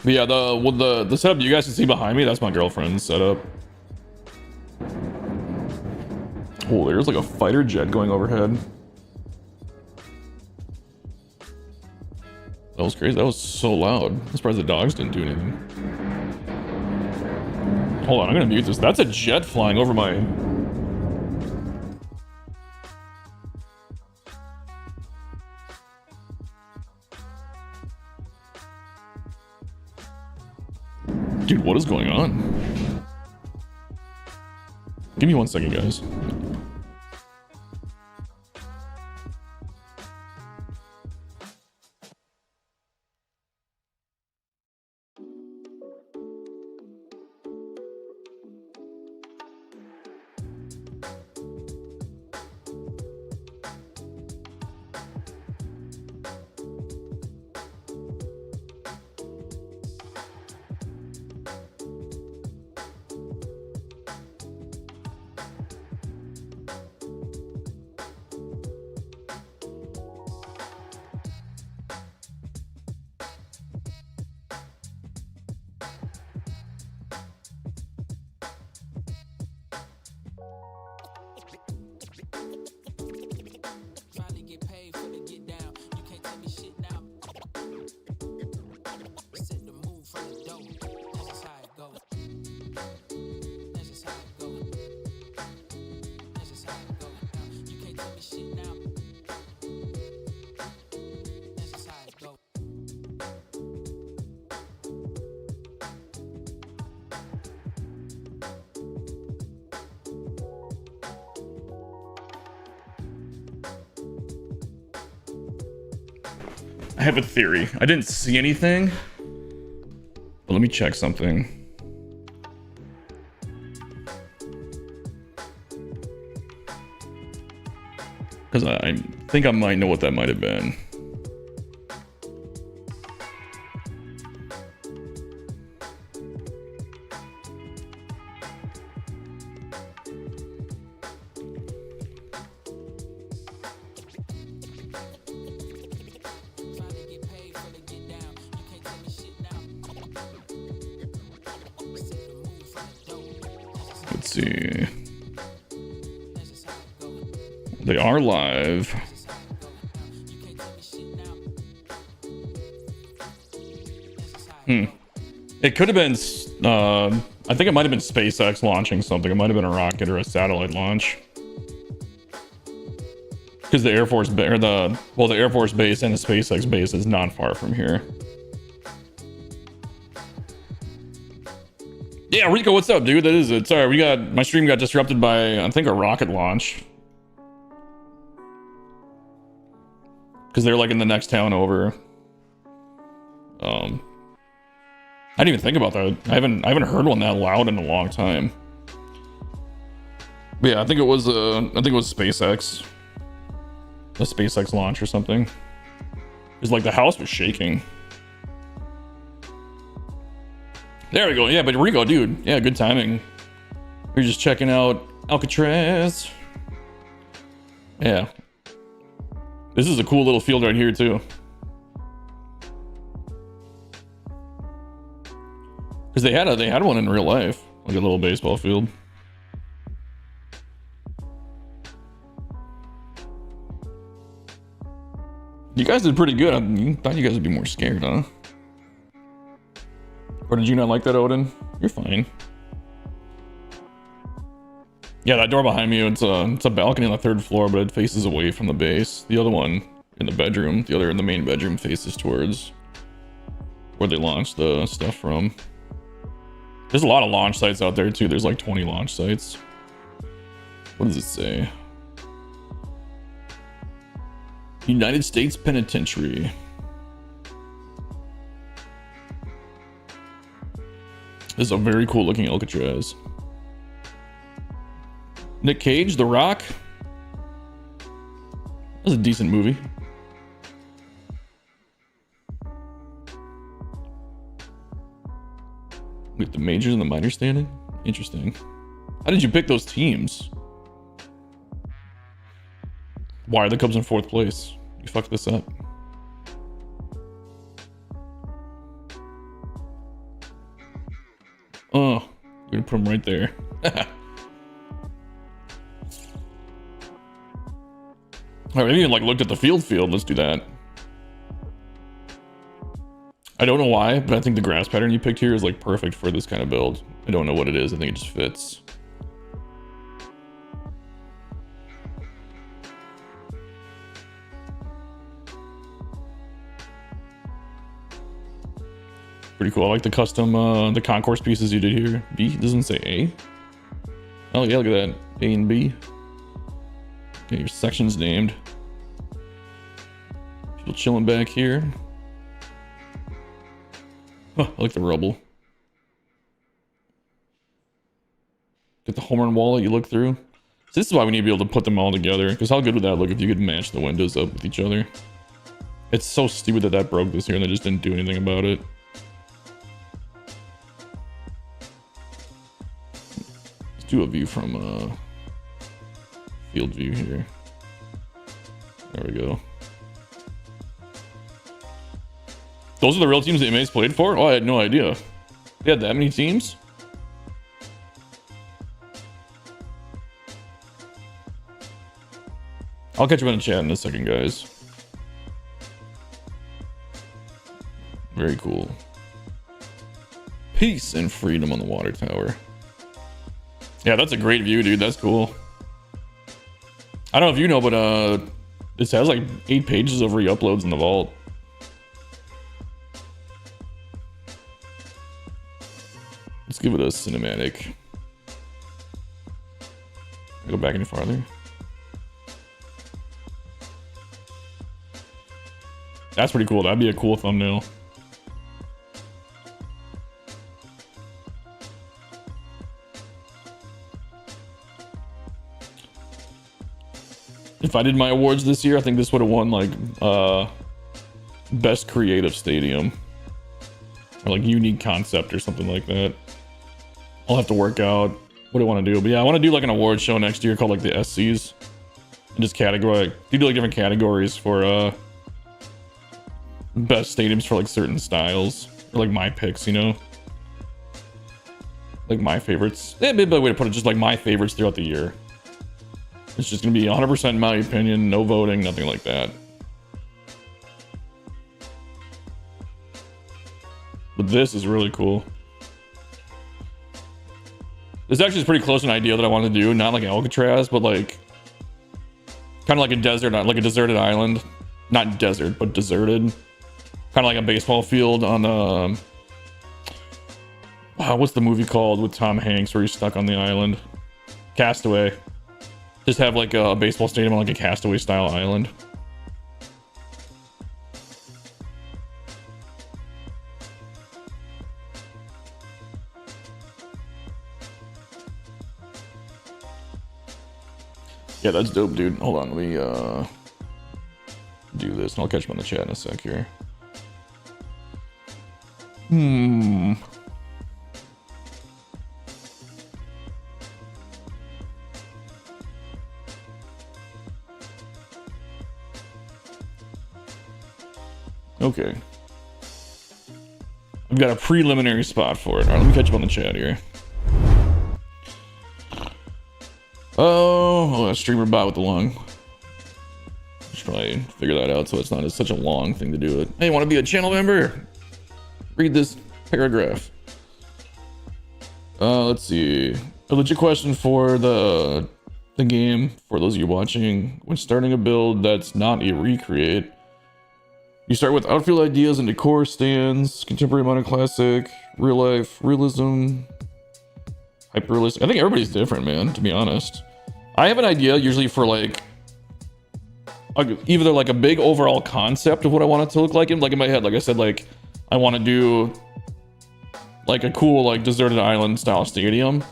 Speaker 1: But yeah, the setup you guys can see behind me, that's my girlfriend's setup. Oh, there's like a fighter jet going overhead. That was crazy. That was so loud. I'm surprised the dogs didn't do anything. Hold on, I'm gonna mute this. That's a jet flying over my... Dude, what is going on? Give me 1 second, guys. I have a theory. I didn't see anything, but let me check something. Because I think I might know what that might have been. Let's see. They are live. It could have been, I think it might have been SpaceX launching something. It might have been a rocket or a satellite launch. Because the Air Force, the Air Force base and the SpaceX base is not far from here. Yeah, Rico, what's up, dude? That is it. Sorry, my stream got disrupted by, I think, a rocket launch. Because they're like in the next town over. I didn't even think about that. I haven't heard one that loud in a long time. But yeah, I think it was SpaceX. A SpaceX launch or something. It's like the house was shaking. There we go. Yeah, but Rico, dude. Yeah, good timing. We're just checking out Alcatraz. Yeah. This is a cool little field right here too. Because they had one in real life, like a little baseball field. You guys did pretty good. I thought you guys would be more scared, huh? Or did you not like that, Odin? You're fine. Yeah, that door behind me, it's a balcony on the 3rd floor, but it faces away from the base. The other one in the bedroom, the other in the main bedroom faces towards where they launched the stuff from. There's a lot of launch sites out there too. There's like 20 launch sites. What does it say? United States Penitentiary. This is a very cool looking Alcatraz. Nick Cage, The Rock. That was a decent movie. With the majors and the minors standing? Interesting. How did you pick those teams? Why are the Cubs in 4th place? You fucked this up. Oh, you're gonna put them right there. I haven't even like looked at the field. Let's do that. I don't know why, but I think the grass pattern you picked here is like perfect for this kind of build. I don't know what it is. I think it just fits. Pretty cool. I like the custom, the concourse pieces you did here. B doesn't say A. Oh yeah, look at that. A and B. Okay, your section's named. People chilling back here. Huh, I like the rubble. Get the home run wall that you look through. So this is why we need to be able to put them all together. Because how good would that look if you could match the windows up with each other? It's so stupid that that broke this year and they just didn't do anything about it. Let's do a view from field view here. There we go. Those are the real teams that Mays played for? Oh, I had no idea. They had that many teams? I'll catch you in the chat in a second, guys. Very cool. Peace and freedom on the water tower. Yeah, that's a great view, dude. That's cool. I don't know if you know, but this has like 8 pages of re-uploads in the vault. Let's give it a cinematic. Go back any farther. That's pretty cool. That'd be a cool thumbnail. If I did my awards this year, I think this would have won like best creative stadium or like unique concept or something like that. I'll have to work out what I want to do, but yeah, I want to do like an award show next year called like the SCs and just category, do like different categories for best stadiums for like certain styles or like my picks, you know, like my favorites. Yeah, maybe a way to put it, just like my favorites throughout the year. It's just gonna be 100% my opinion, no voting, nothing like that. But this is really cool. This actually is pretty close to an idea that I wanted to do, not like Alcatraz, but like kind of like a desert, like a deserted island, not desert, but deserted, kind of like a baseball field on what's the movie called with Tom Hanks where he's stuck on the island? Castaway. Just have like a baseball stadium on like a Castaway style island. Yeah, that's dope, dude. Hold on, let me do this and I'll catch him on the chat in a sec here. Okay. I've got a preliminary spot for it. Alright, let me catch up on the chat here. Oh, streamer bot with the lung. probably figure that out so it's not such a long thing to do it. Hey, want to be a channel member? Read this paragraph. Let's see. A legit question for the game, for those of you watching. When starting a build that's not a recreate, you start with outfield ideas and decor stands, contemporary, modern, classic, real life, realism, hyper realistic. I think everybody's different, man, to be honest. I have an idea usually for like either like a big overall concept of what I want it to look like in my head. Like I said, like I want to do like a cool like deserted island style stadium.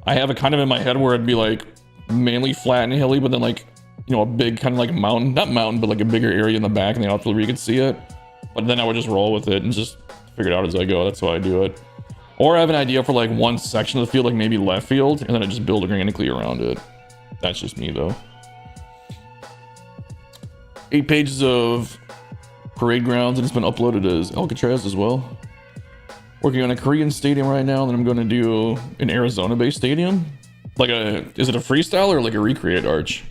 Speaker 1: I have it kind of in my head where it'd be like mainly flat and hilly, but then like, you know, a big kind of like mountain, not mountain, but like a bigger area in the back in the outfield where you could see it. But then I would just roll with it and just figure it out as I go. That's how I do it. Or I have an idea for like one section of the field, like maybe left field, and then I just build organically around it. That's just me though. 8 pages of parade grounds, and it's been uploaded as Alcatraz as well. Working on a Korean stadium right now, and then I'm going to do an Arizona-based stadium. Like is it a freestyle or like a recreate arch?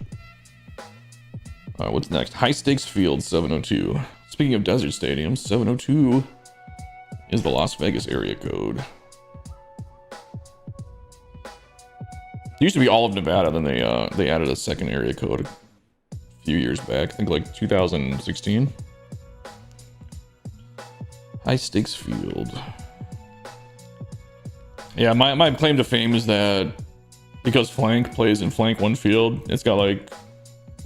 Speaker 1: What's next? High stakes field 702. Speaking of desert stadiums, 702 is the Las Vegas area code. It used to be all of Nevada, then they added a second area code a few years back. I think like 2016. High stakes field. Yeah, my claim to fame is that because Flank plays in Flank 1 field, it's got like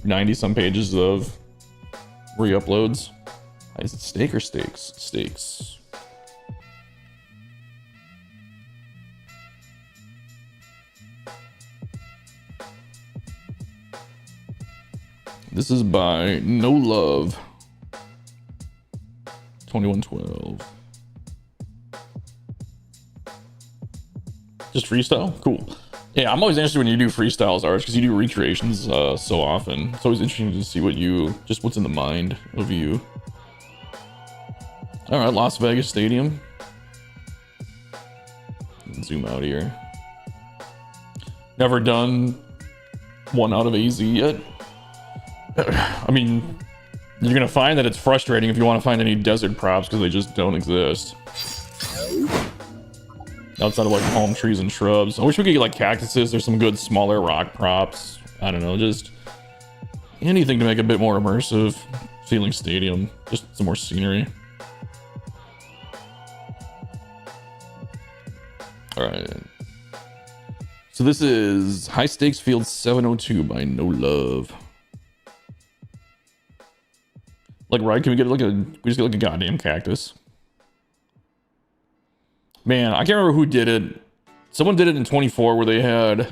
Speaker 1: 90 some pages of re-uploads. Is it stake or stakes? Stakes. This is by No Love 2112. Just freestyle? Cool. Yeah, I'm always interested when you do freestyles, Arch, because you do recreations so often. It's always interesting to see what's in the mind of you. All right, Las Vegas Stadium. Zoom out here. Never done one out of AZ yet. I mean, you're gonna find that it's frustrating if you want to find any desert props because they just don't exist. Outside of like palm trees and shrubs. I wish we could get like cactuses. There's some good smaller rock props. I don't know, just anything to make a bit more immersive feeling stadium. Just some more scenery. All right. So this is High Stakes Field 702 by No Love. Like, right? Can we get like we just get like a goddamn cactus? Man, I can't remember who did it. Someone did it in 24 where they had, I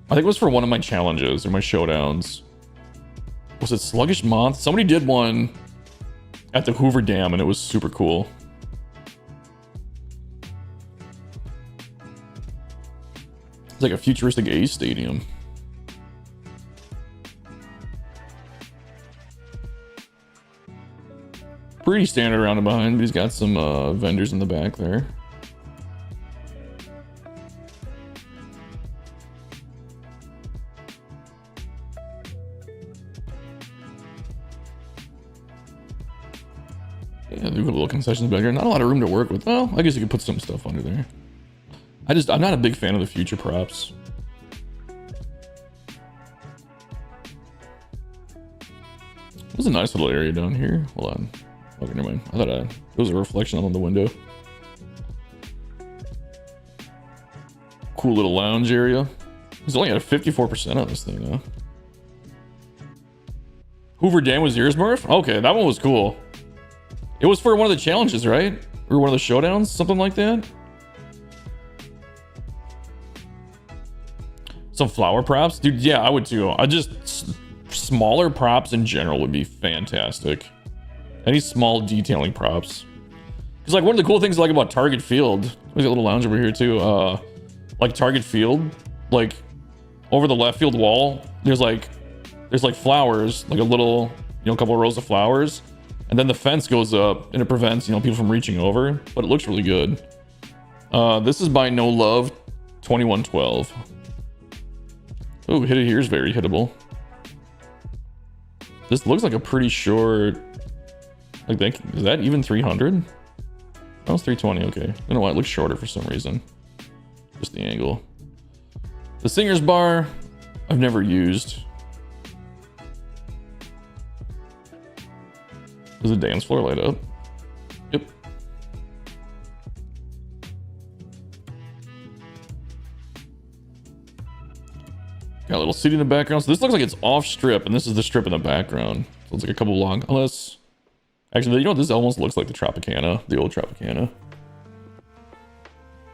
Speaker 1: think it was for one of my challenges or my showdowns. Was it Sluggish Moth? Somebody did one at the Hoover Dam and it was super cool. It's like a futuristic A's stadium. Pretty standard around and behind, but he's got some vendors in the back there. Yeah, they've got little concessions back here. Not a lot of room to work with. Well, I guess you could put some stuff under there. I'm not a big fan of the future props. There's a nice little area down here. Hold on. Okay, never mind. I thought it was a reflection on the window. Cool little lounge area. He's only at 54% on this thing, though. Hoover Dam was yours, Murph? Okay, that one was cool. It was for one of the challenges, right? Or one of the showdowns? Something like that? Some flower props? Dude, yeah, I would too. Smaller props in general would be fantastic. Any small detailing props. Because like one of the cool things I like about Target Field, there's a little lounge over here too. Like Target Field, like over the left field wall, there's like flowers, like a little, a couple of rows of flowers, and then the fence goes up and it prevents, people from reaching over, but it looks really good. This is by No Love 2112. Oh, hit it here is very hittable. This looks like a pretty short. Like, is that even 300? That was 320. Okay. I don't know why it looks shorter for some reason. Just the angle. The singer's bar, I've never used. Does the dance floor light up? Yep. Got a little city in the background. So this looks like it's off strip, and this is the strip in the background. So it's like a couple long, unless... Actually, you know what? This almost looks like the Tropicana, the old Tropicana.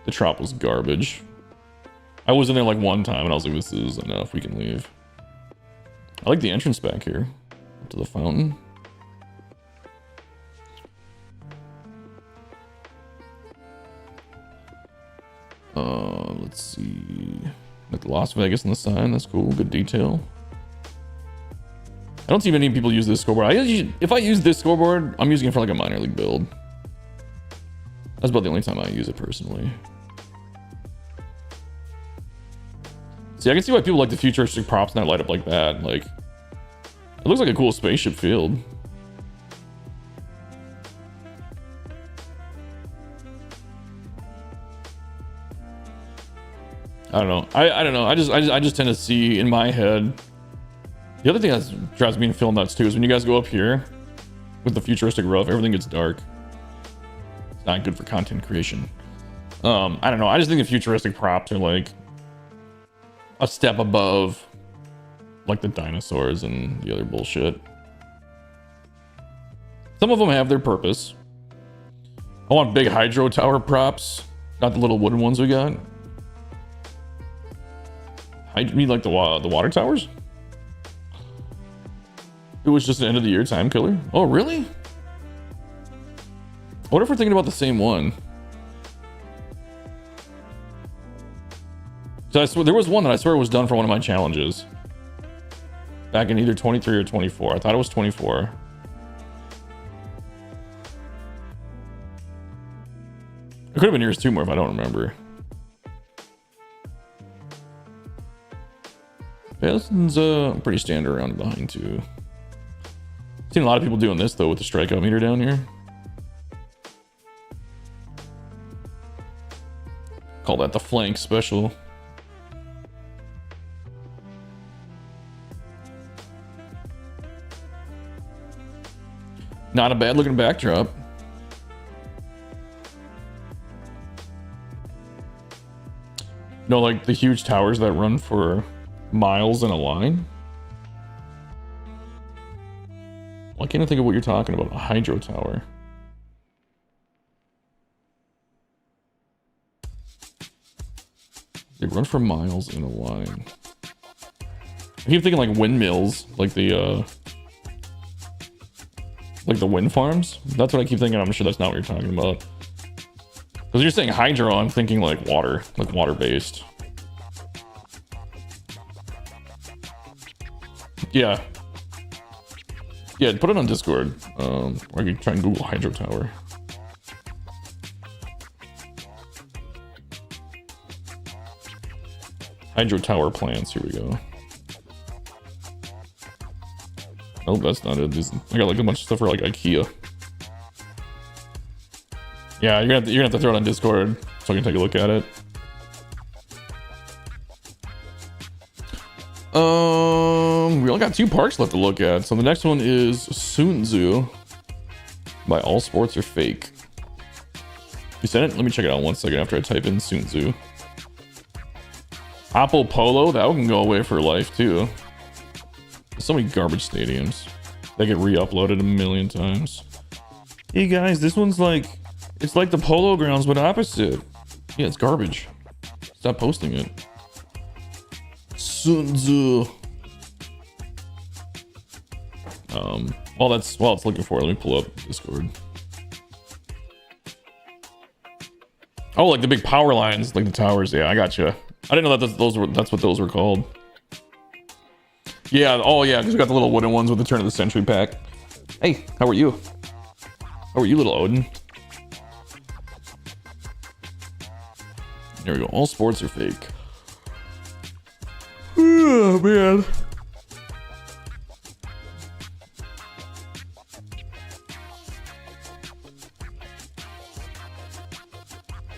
Speaker 1: The Trop was garbage. I was in there like one time, and I was like, this is enough. We can leave. I like the entrance back here. Up to the fountain. Let's see. Like the Las Vegas on the sign. That's cool. Good detail. I don't see many people use this scoreboard. If I use this scoreboard, I'm using it for like a minor league build. That's about the only time I use it personally. See, I can see why people like the futuristic props that light up like that. Like, it looks like a cool spaceship field. I don't know. I don't know. I just tend to see in my head. The other thing that drives me in film nuts too is when you guys go up here with the futuristic roof, everything gets dark. It's not good for content creation. I don't know. I just think the futuristic props are like a step above like the dinosaurs and the other bullshit. Some of them have their purpose. I want big hydro tower props, not the little wooden ones we got. I mean like the water towers? It was just an end of the year time killer. Oh, really? I wonder if we're thinking about the same one. So I swear there was one that I swear was done for one of my challenges. Back in either 23 or 24. I thought it was 24. It could have been yours too more if I don't remember. Yeah, this one's pretty standard around behind too. Seen a lot of people doing this though with the strikeout meter down here. Call that the flank special. Not a bad looking backdrop. No, like the huge towers that run for miles in a line. Well, I can't think of what you're talking about. A hydro tower. They run for miles in a line. I keep thinking like windmills, like the wind farms. That's what I keep thinking. I'm sure that's not what you're talking about. Because you're saying hydro, I'm thinking like water based. Yeah. Yeah, put it on Discord. Or I can try and Google hydro tower. Hydro tower plants. Here we go. Oh, that's not it. I got like a bunch of stuff for like IKEA. Yeah, you're gonna have to throw it on Discord so I can take a look at it. We only got 2 parks left to look at. So the next one is Sun Tzu by All Sports Are Fake. You sent it? Let me check it out 1 second after I type in Sun Tzu. Apple Polo, that one can go away for life too. There's so many garbage stadiums. They get re-uploaded a million times. Hey guys, this one's like, it's like the Polo Grounds but opposite. Yeah, it's garbage. Stop posting it. Sun Tzu. While it's looking for it, let me pull up Discord. Oh, like the big power lines, like the towers. Yeah, I got you. I didn't know that that's what those were called. Yeah. Oh, yeah. Because we got the little wooden ones with the turn of the century pack. Hey, how are you? How are you, little Odin? There we go. All sports are fake. Oh man.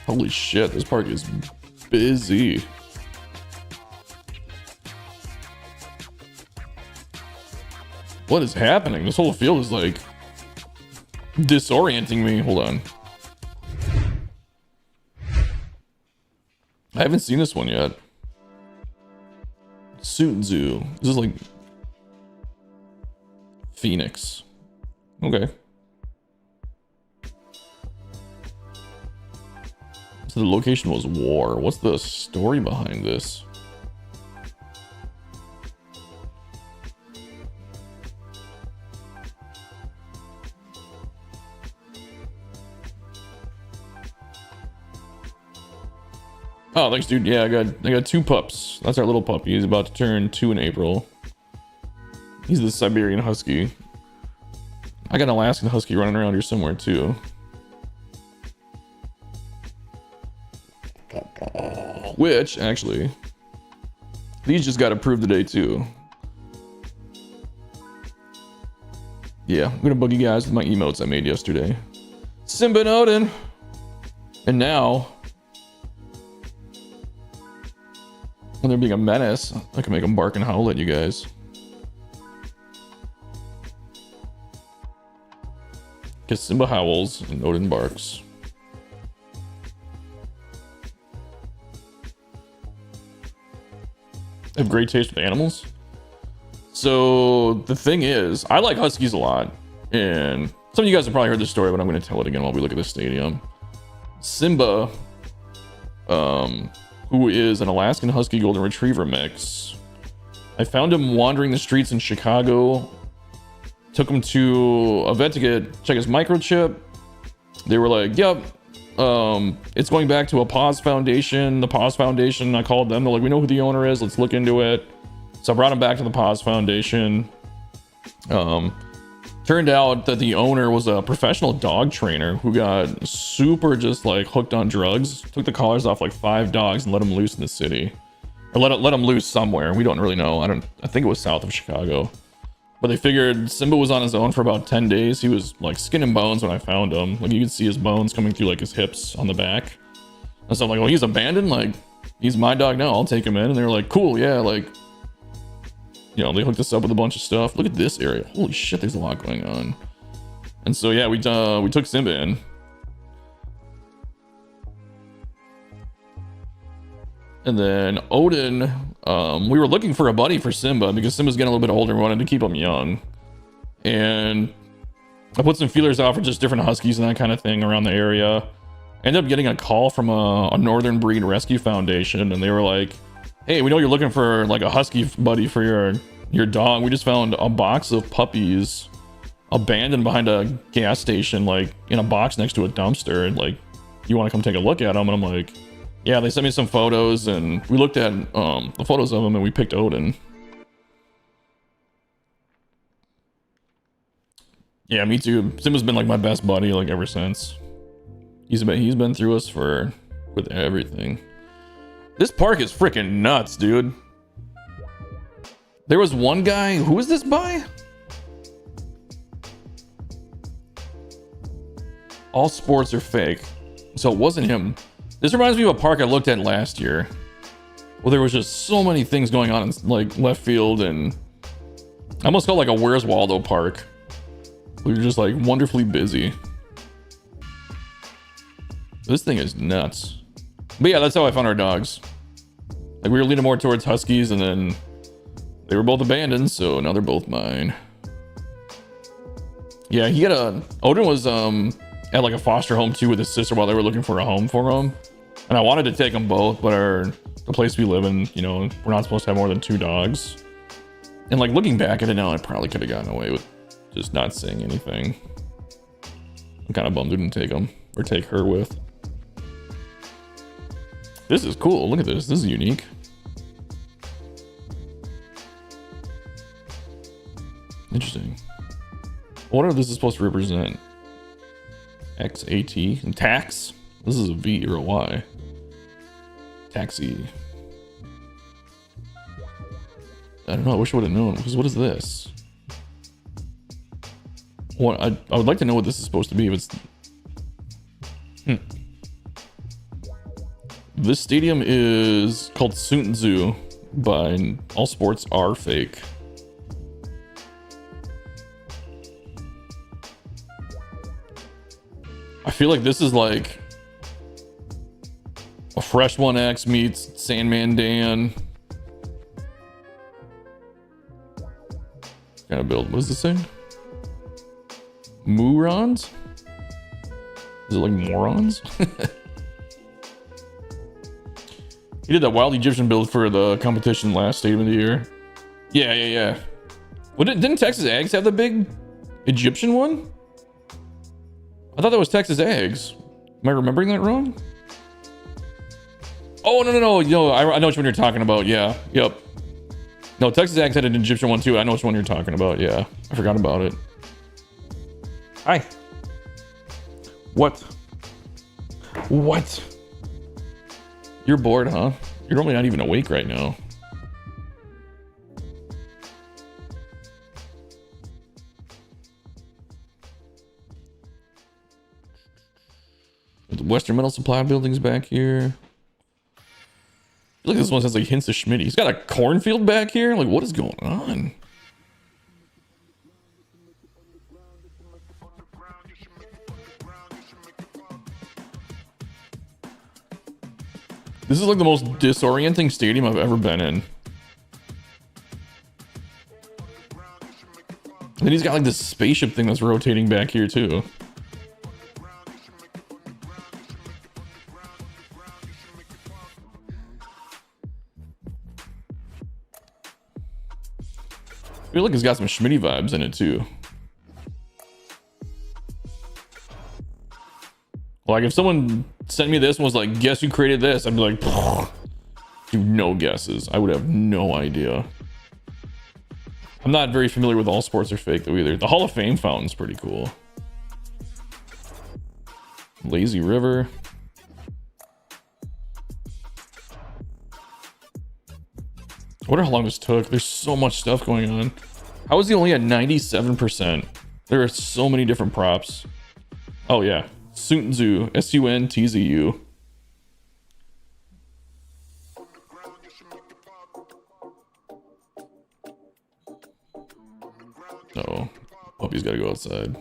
Speaker 1: Holy shit, this park is busy. What is happening? This whole field is like disorienting me. Hold on. I haven't seen this one yet. Suit Zoo. This is like Phoenix. Okay. So the location was war. What's the story behind this? Oh, thanks, dude. Yeah, I got 2 pups. That's our little puppy. He's about to turn 2 in April. He's the Siberian Husky. I got an Alaskan Husky running around here somewhere too. Which, actually, these just got approved today too. Yeah, I'm gonna bug you guys with my emotes I made yesterday. Simba and Odin. And now, when they're being a menace, I can make them bark and howl at you guys. Because Simba howls and Odin barks. I have great taste with animals. So the thing is, I like Huskies a lot. And some of you guys have probably heard this story, but I'm going to tell it again while we look at the stadium. Simba, who is an Alaskan Husky Golden Retriever mix. I found him wandering the streets in Chicago. Took him to a vet to check his microchip. They were like, yep, it's going back to a Paws Foundation. The Paws Foundation, I called them. They're like, we know who the owner is. Let's look into it. So I brought him back to the Paws Foundation. Turned out that the owner was a professional dog trainer who got super just like hooked on drugs. Took the collars off like 5 dogs and let them loose in the city. Or let them loose somewhere. We don't really know. I think it was south of Chicago. But they figured Simba was on his own for about 10 days. He was like skin and bones when I found him. Like you could see his bones coming through like his hips on the back. And so I'm like, well, he's abandoned? Like, he's my dog now. I'll take him in. And they were like, cool, yeah, like, you know, they hooked us up with a bunch of stuff. Look at this area. Holy shit, there's a lot going on. And so, yeah, we took Simba in. And then Odin, we were looking for a buddy for Simba because Simba's getting a little bit older and we wanted to keep him young. And I put some feelers out for just different Huskies and that kind of thing around the area. I ended up getting a call from a Northern Breed Rescue Foundation, and they were like, hey, we know you're looking for like a Husky buddy for your dog. We just found a box of puppies abandoned behind a gas station, like in a box next to a dumpster. And like, you want to come take a look at them? And I'm like, yeah, they sent me some photos, and we looked at the photos of them, and we picked Odin. Yeah, me too. Simba's been like my best buddy like ever since. He's been through us with everything. This park is freaking nuts, dude. There was one guy. Who was this by? All sports are fake, so it wasn't him. This reminds me of a park I looked at last year. Well, there was just so many things going on in like left field, and I almost felt like a Where's Waldo park. We were just like wonderfully busy. This thing is nuts. But yeah, that's how I found our dogs. Like we were leaning more towards Huskies, and then they were both abandoned, so now they're both mine. Yeah, Odin was at like a foster home too with his sister while they were looking for a home for him. And I wanted to take them both, but the place we live in, you know, we're not supposed to have more than 2 dogs. And like looking back at it now, I probably could have gotten away with just not saying anything. I'm kind of bummed we didn't take them or take her with. This is cool. Look at this. This is unique. Interesting. I wonder what this is supposed to represent. XAT and tax. This is a V or a Y. Taxi. I don't know. I wish I would have known. Because what is this? What I would like to know what this is supposed to be. If it's This stadium is called Zoo by All Sports Are Fake. I feel like this is like a Fresh 1X meets Sandman Dan. Kind of build. What does this say? Morons? Is it like morons? He did that wild Egyptian build for the competition last Stadium of the Year. Yeah. What didn't Texas Ags have the big Egyptian one? I thought that was Texas Ags. Am I remembering that wrong? Oh, no. I know which one you're talking about. Yeah. Yep. No, Texas Ags had an Egyptian one too. I know which one you're talking about. Yeah. I forgot about it. Hi. What? You're bored, huh? You're probably not even awake right now. The Western Metal Supply buildings back here. Look, this one has like hints of Schmidt. He's got a cornfield back here. Like, what is going on? This is like the most disorienting stadium I've ever been in. And then he's got like this spaceship thing that's rotating back here too. I feel like it's got some Schmitty vibes in it too. Like if someone sent me this and was like, guess who created this? I'd be like, no guesses. I would have no idea. I'm not very familiar with All Sports Are Fake though either. The Hall of Fame fountain's pretty cool. Lazy River. I wonder how long this took. There's so much stuff going on. How is he only at 97%? There are so many different props. Oh yeah. Suntzu, SUNTZU. Uh-oh. Puppy's gotta go outside.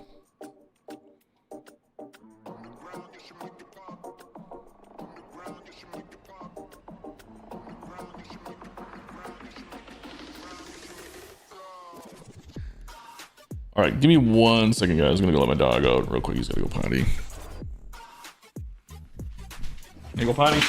Speaker 1: Alright, give me 1 second, guys. I'm gonna go let my dog out real quick. He's gotta go potty. Can you go potty?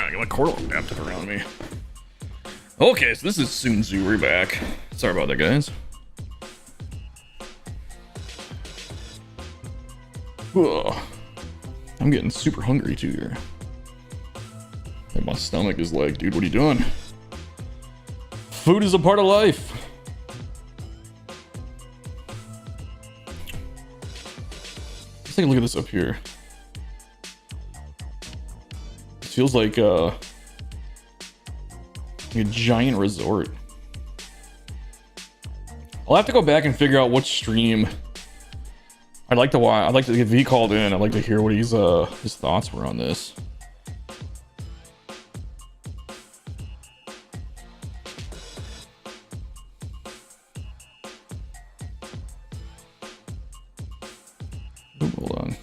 Speaker 1: I got my cord all wrapped up around me. Okay, so this is Sun Tzu. We're back. Sorry about that, guys. Ugh. I'm getting super hungry too here. And my stomach is like, dude, what are you doing? Food is a part of life. Let's take a look at this up here. It feels like a giant resort. I'll have to go back and figure out what stream I'd like to watch. I'd like to, if he called in, I'd like to hear what his thoughts were on this. Ooh, hold on.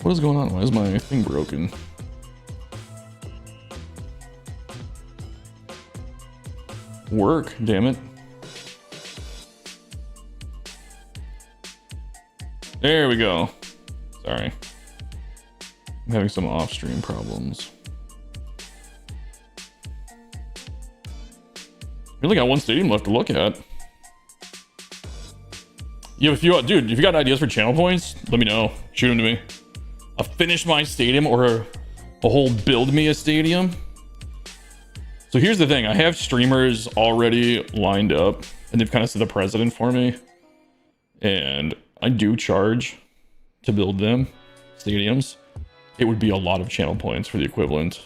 Speaker 1: What is going on? Why is my thing broken? Work, damn it. There we go. Sorry. I'm having some off-stream problems. We only got one stadium left to look at. Yeah, if you, dude, if you got ideas for channel points, let me know. Shoot them to me. I'll finish my stadium or a whole build me a stadium. So here's the thing, I have streamers already lined up and they've kind of set the precedent for me. And I do charge to build them stadiums. It would be a lot of channel points for the equivalent.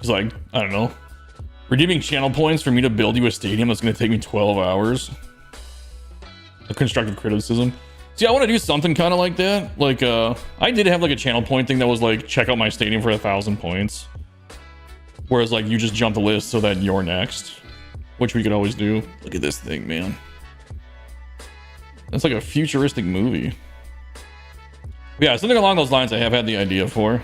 Speaker 1: It's like, I don't know, redeeming channel points for me to build you a stadium that's going to take me 12 hours. A constructive criticism. See, I want to do something kind of like that. Like, I did have like a channel point thing that was like, check out my stadium for 1,000 points. Whereas like, you just jump the list so that you're next, which we could always do. Look at this thing, man. That's like a futuristic movie. But yeah, something along those lines I have had the idea for.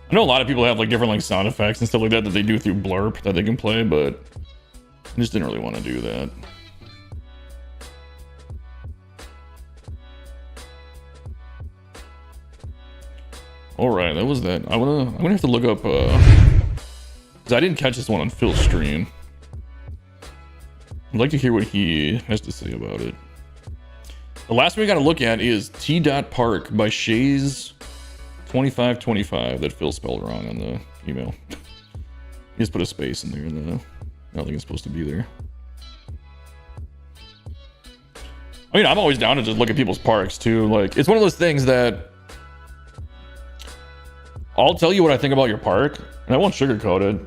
Speaker 1: I know a lot of people have like different like sound effects and stuff like that that they do through Blurp that they can play, but I just didn't really want to do that. All right, that was that. I'm gonna have to look up because I didn't catch this one on Phil's stream. I'd like to hear what he has to say about it. The last one we got to look at is T.Park by Shays 2525 that Phil spelled wrong on the email. He just put a space in there and I don't think it's supposed to be there. I mean, I'm always down to just look at people's parks too. Like, it's one of those things that I'll tell you what I think about your park and I won't sugarcoat it,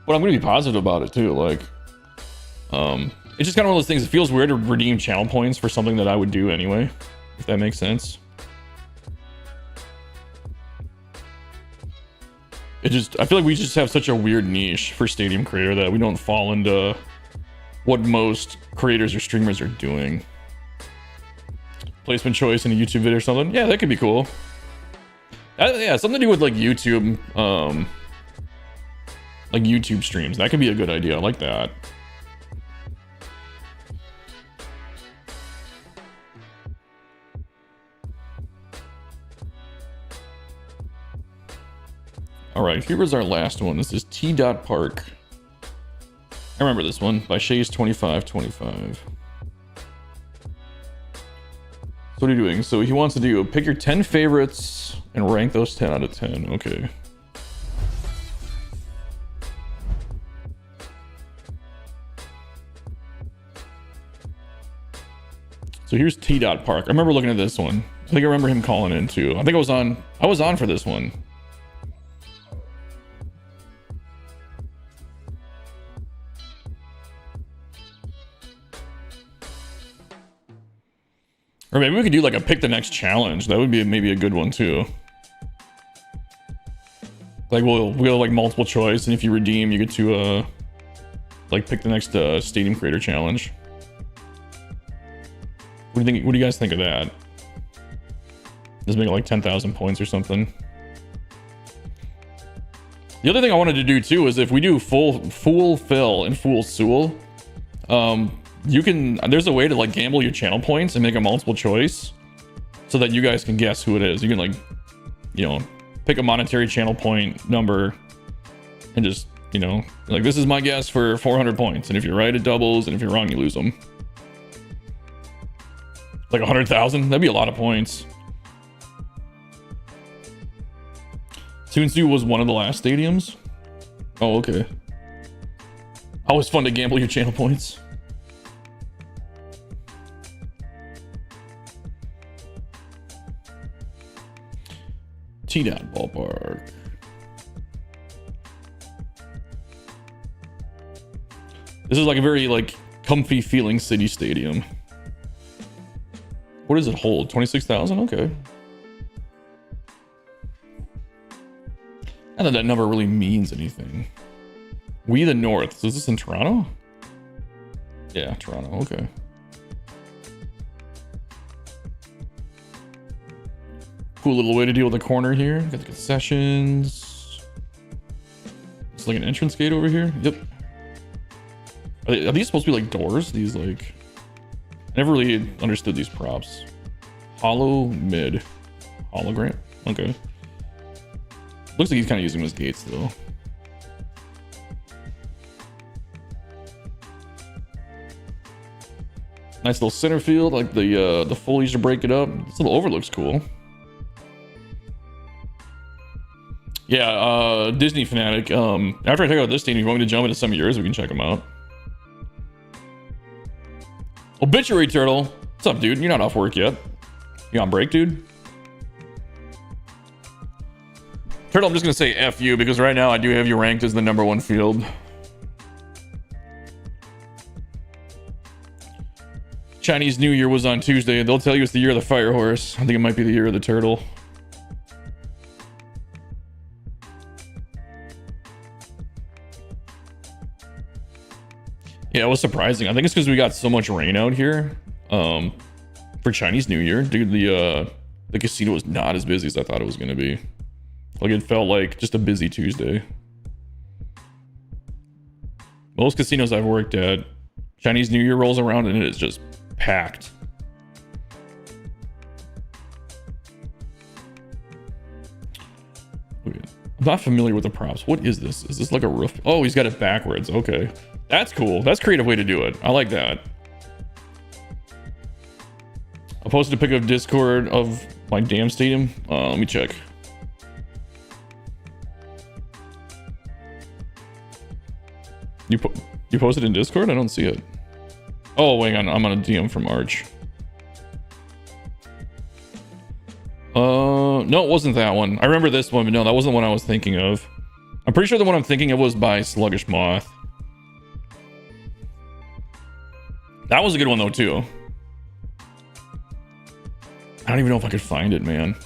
Speaker 1: but I'm going to be positive about it too. Like, it's just kind of one of those things. It feels weird to redeem channel points for something that I would do anyway, if that makes sense. I feel like we just have such a weird niche for Stadium Creator that we don't fall into what most creators or streamers are doing. Placement choice in a YouTube video or something. Yeah, that could be cool. Yeah, something to do with like YouTube, like YouTube streams. That could be a good idea. I like that. All right, here was our last one. This is T.Park. I remember this one by Shays 2525. So what are you doing? So he wants to do pick your 10 favorites and rank those 10 out of 10. Okay. So here's T.Park. I remember looking at this one. I think I remember him calling in too. I think I was on for this one. Or maybe we could do like a pick the next challenge. That would be maybe a good one too. Like we'll like multiple choice, and if you redeem, you get to like pick the next stadium creator challenge. What do you think? What do you guys think of that? Just make it like 10,000 points or something. The other thing I wanted to do too is if we do Fool Phil and Fool Sewell, you can, there's a way to like gamble your channel points and make a multiple choice so that you guys can guess who it is. You can like, you know, pick a monetary channel point number and just, you know, like this is my guess for 400 points. And if you're right, it doubles. And if you're wrong, you lose them. Like 100,000, that'd be a lot of points. Toonsu was one of the last stadiums. Oh, okay. Always fun to gamble your channel points. T-Dot Ballpark. This is like a very like comfy feeling city stadium. What does it hold? 26,000? Okay. Not that that number really means anything. We the North. So is this in Toronto? Yeah, Toronto. Okay. Cool little way to deal with the corner here. Got the concessions. It's like an entrance gate over here. Yep. Are these supposed to be like doors? These like... I never really understood these props. Hollow mid. Hologram? Okay. Looks like he's kind of using them as gates though. Nice little center field, like the foliage to break it up. This little overlook's cool. Yeah, Disney fanatic. After I check out this team, if you want me to jump into some of yours, we can check them out. Obituary Turtle, what's up, dude? You're not off work yet. You on break, dude? Turtle, I'm just gonna say F you because right now I do have you ranked as the #1 field. Chinese New Year was on Tuesday. They'll tell you it's the year of the fire horse. I think it might be the year of the turtle. Yeah, it was surprising. I think it's because we got so much rain out here for Chinese New Year. Dude, the casino was not as busy as I thought it was gonna be. Like it felt like just a busy Tuesday. Most casinos I've worked at, Chinese New Year rolls around and it is just packed. Okay. I'm not familiar with the props. What is this? Is this like a roof? Oh, he's got it backwards. Okay. That's cool. That's a creative way to do it. I like that. I posted a pic of Discord of my damn stadium. Let me check. You posted in Discord? I don't see it. Oh, wait on. I'm on a DM from Arch. No, it wasn't that one. I remember this one, but no, that wasn't the one I was thinking of. I'm pretty sure the one I'm thinking of was by Sluggish Moth. That was a good one though, too. I don't even know if I could find it, man.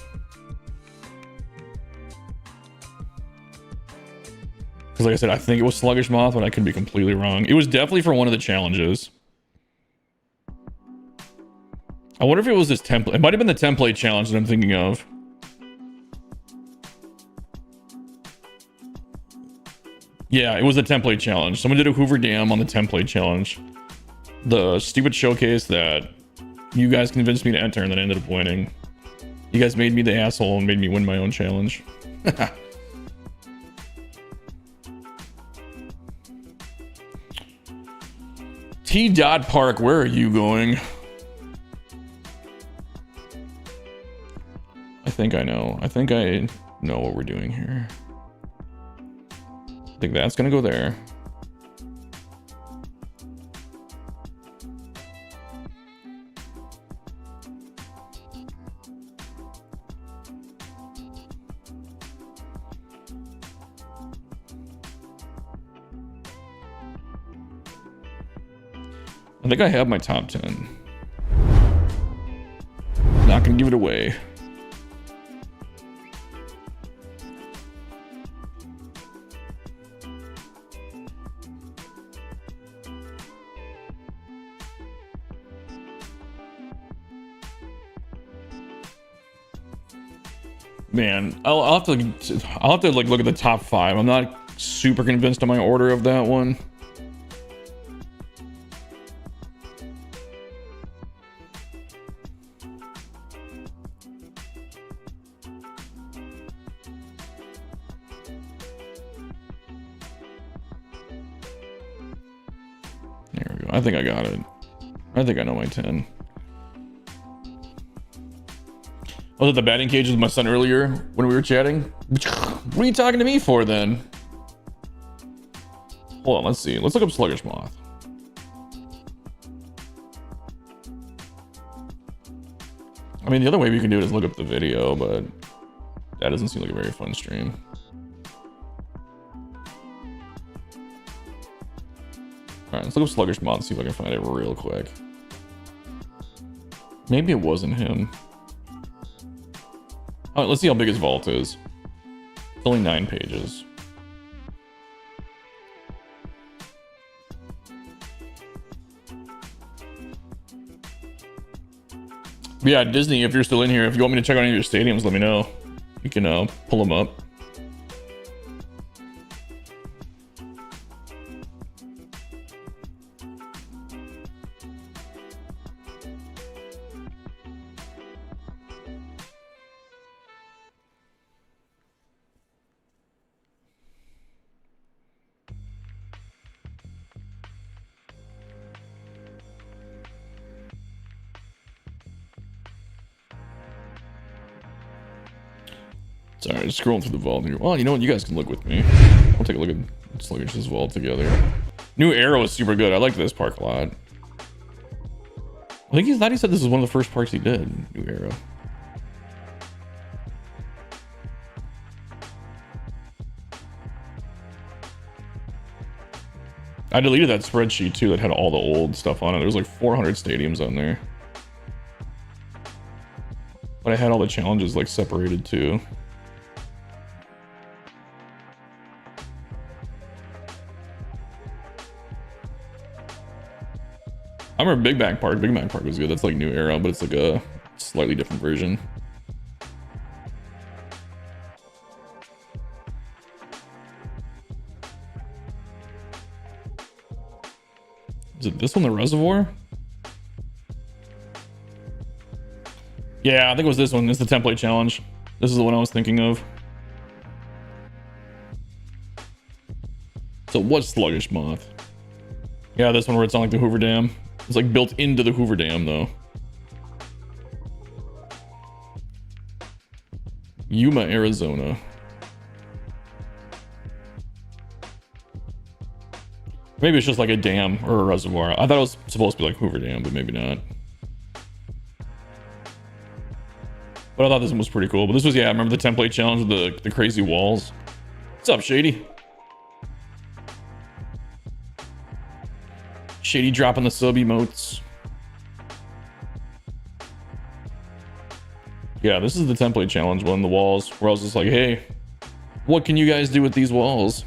Speaker 1: Because like I said, I think it was Sluggish Moth, but I could be completely wrong. It was definitely for one of the challenges. I wonder if it was this template. It might have been the template challenge that I'm thinking of. Yeah, it was the template challenge. Someone did a Hoover Dam on the template challenge. The stupid showcase that you guys convinced me to enter and then I ended up winning. You guys made me the asshole and made me win my own challenge. T. Park, where are you going? I think I know. I think I know what we're doing here. I think that's gonna go there. I think I have my top 10. Not gonna give it away. Man, I'll have to like look at the top 5. I'm not super convinced on my order of that one. There we go. I think I got it. I think I know my 10. I was at the batting cage with my son earlier when we were chatting. What are you talking to me for then? Hold on, let's see. Let's look up Sluggish Moth. I mean, the other way we can do it is look up the video, but that doesn't seem like a very fun stream. Alright, let's look up Sluggish Moth and see if I can find it real quick. Maybe it wasn't him. Alright, let's see how big his vault is. It's only 9 pages. But yeah, Disney, if you're still in here, if you want me to check out any of your stadiums, let me know. You can pull them up. Sorry, just scrolling through the vault here. Well, you know what? You guys can look with me. I'll take a look at Sluggish's vault together. New Arrow is super good. I like this park a lot. I think he said this was one of the first parks he did. New Arrow. I deleted that spreadsheet too that had all the old stuff on it. There was like 400 stadiums on there. But I had all the challenges like separated too. I remember Big Mac Park. Big Mac Park was good. That's like New Arrow, but it's like a slightly different version. Is it this one, the Reservoir? Yeah, I think it was this one. It's the template challenge. This is the one I was thinking of. So what's Sluggish Moth? Yeah, this one where it's on like the Hoover Dam. It's like built into the Hoover Dam though. Yuma, Arizona. Maybe it's just like a dam or a reservoir. I thought it was supposed to be like Hoover Dam, but maybe not. But I thought this one was pretty cool. But this was, yeah, I remember the template challenge with the crazy walls. What's up, Shady? Shady dropping the sub emotes. Yeah, this is the template challenge one, the walls, where I was just like, hey, what can you guys do with these walls?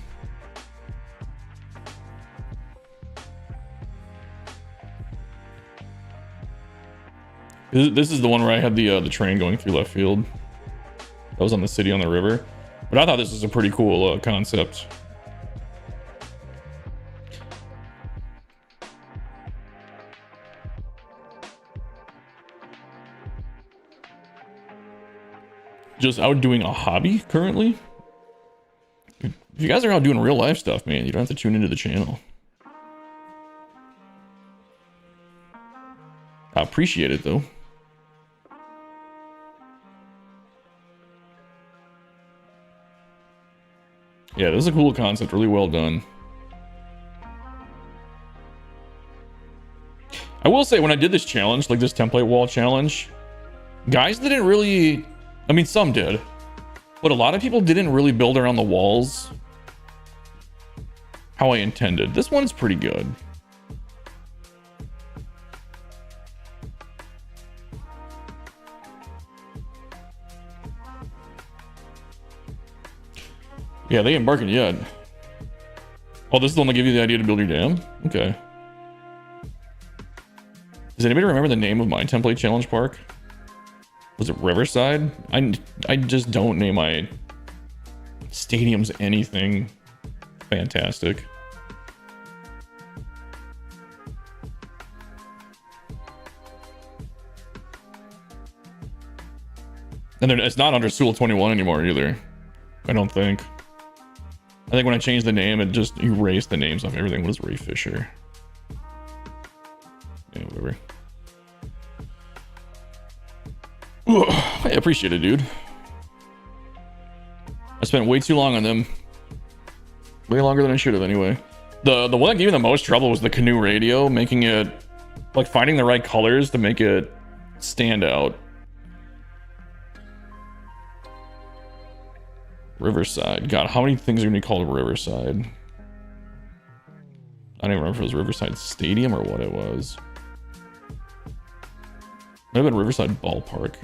Speaker 1: This is the one where I had the train going through left field. That was on the city on the river. But I thought this was a pretty cool concept. Just out doing a hobby currently. If you guys are out doing real life stuff, man, you don't have to tune into the channel. I appreciate it though. Yeah, this is a cool concept, really well done. I will say, when I did this challenge, like this template wall challenge, guys didn't really, I mean, some did, but a lot of people didn't really build around the walls how I intended. This one's pretty good. Yeah, they ain't barking yet. Oh, this is the one that gave you the idea to build your dam? Okay. Does anybody remember the name of my template challenge park? Was it Riverside? I just don't name my stadiums anything fantastic. And then it's not under Sewell 21 anymore either. I don't think. I think when I changed the name, it just erased the names off everything. What is Ray Fisher? Yeah, whatever. Ugh, I appreciate it, dude. I spent way too long on them. Way longer than I should have anyway. The one that gave me the most trouble was the Canoe Radio, making it, like, finding the right colors to make it stand out. Riverside. God, how many things are going to be called Riverside? I don't even remember if it was Riverside Stadium or what it was. Might have been Riverside Ballpark.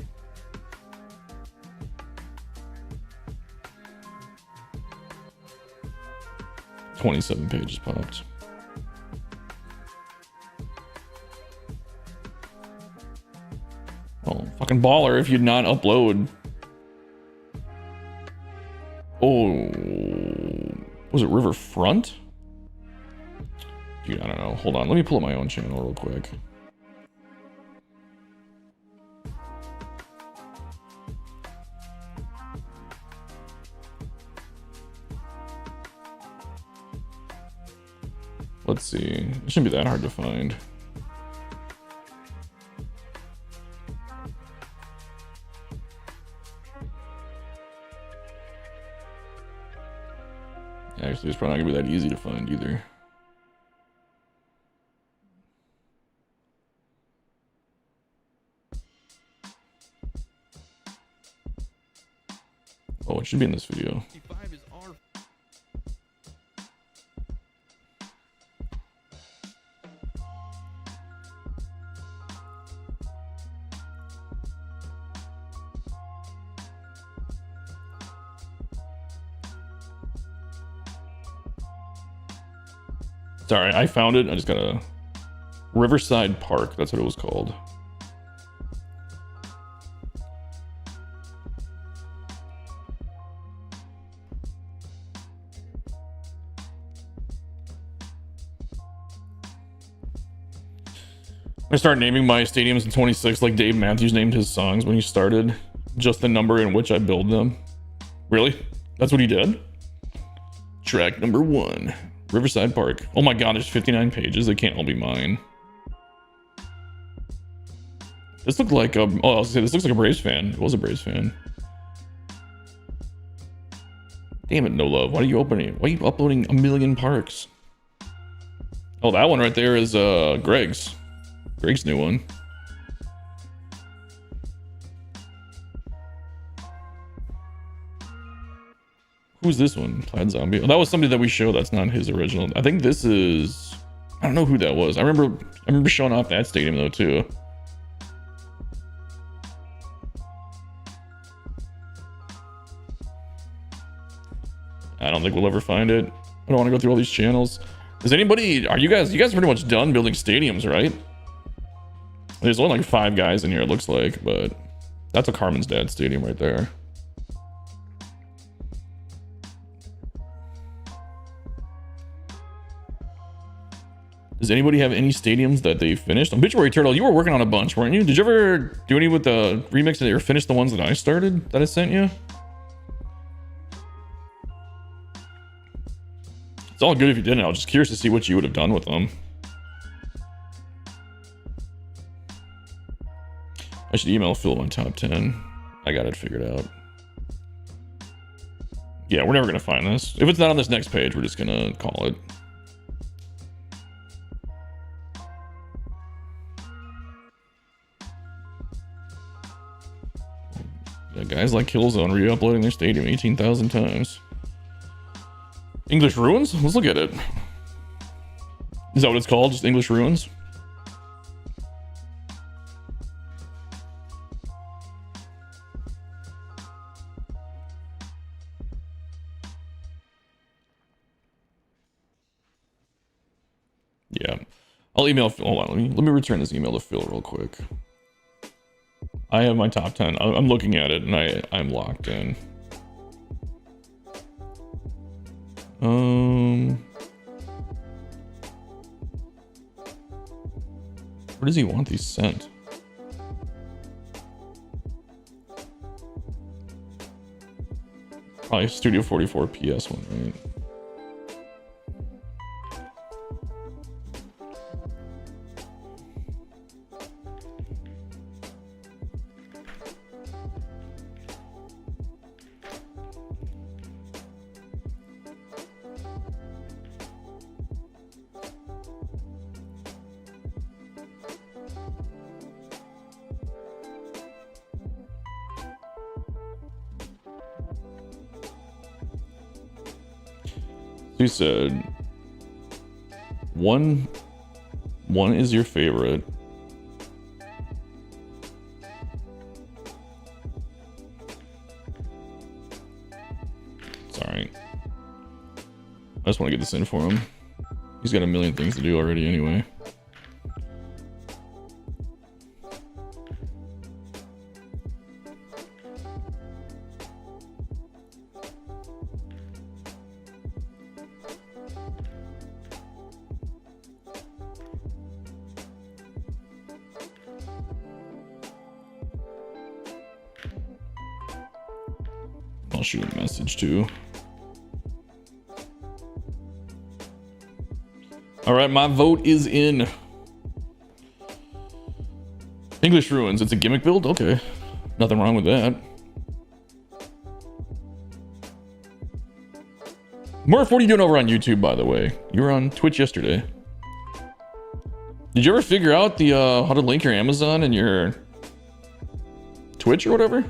Speaker 1: "27 pages popped. Oh, fucking baller if you'd not upload. Oh, was it Riverfront? Dude, I don't know. Hold on. Let me pull up my own channel real quick. Let's see. It shouldn't be that hard to find. Actually, it's probably not gonna be that easy to find either. Oh, it should be in this video. Sorry, I found it. I just gotta... Riverside Park, that's what it was called. I start naming my stadiums in 26 like Dave Matthews named his songs when he started. Just the number in which I build them. Really? That's what he did? Track number 1. Riverside Park. Oh my god, there's 59 pages. They can't all be mine. This looked like a... Oh, I was gonna say, this looks like a Braves fan. It was a Braves fan. Damn it, no love. Why are you opening it? Why are you uploading a million parks? Oh, that one right there is Greg's. Greg's new one. Who's this one? Plaid Zombie. Oh, that was somebody that we showed. That's not his original. I think this is... I don't know who that was. I remember showing off that stadium though too. I don't think we'll ever find it. I don't want to go through all these channels. Is anybody... Are you guys pretty much done building stadiums, right? There's only like 5 guys in here, it looks like, but that's a Carmen's Dad stadium right there. Does anybody have any stadiums that they finished? Obituary Turtle, you were working on a bunch, weren't you? Did you ever do any with the remix or finish the ones that I started, that I sent you? It's all good if you didn't. I was just curious to see what you would have done with them. I should email Phil my top 10. I got it figured out. Yeah, we're never gonna find this. If it's not on this next page, we're just gonna call it. Yeah, guys like Killzone re-uploading their stadium 18,000 times. English Ruins? Let's look at it. Is that what it's called? Just English Ruins? Yeah. I'll email Phil. Hold on, let me return this email to Phil real quick. I have my top 10. I'm looking at it and I'm locked in. Where does he want these sent? Probably Studio 44 PS one, right? He said, one is your favorite. Sorry. I just want to get this in for him. He's got a million things to do already anyway. I'll shoot a message too. All right, my vote is in. English Ruins. It's a gimmick build? Okay. Nothing wrong with that. Murph, what are you doing over on YouTube, by the way? You were on Twitch yesterday. Did you ever figure out the how to link your Amazon and your Twitch or whatever?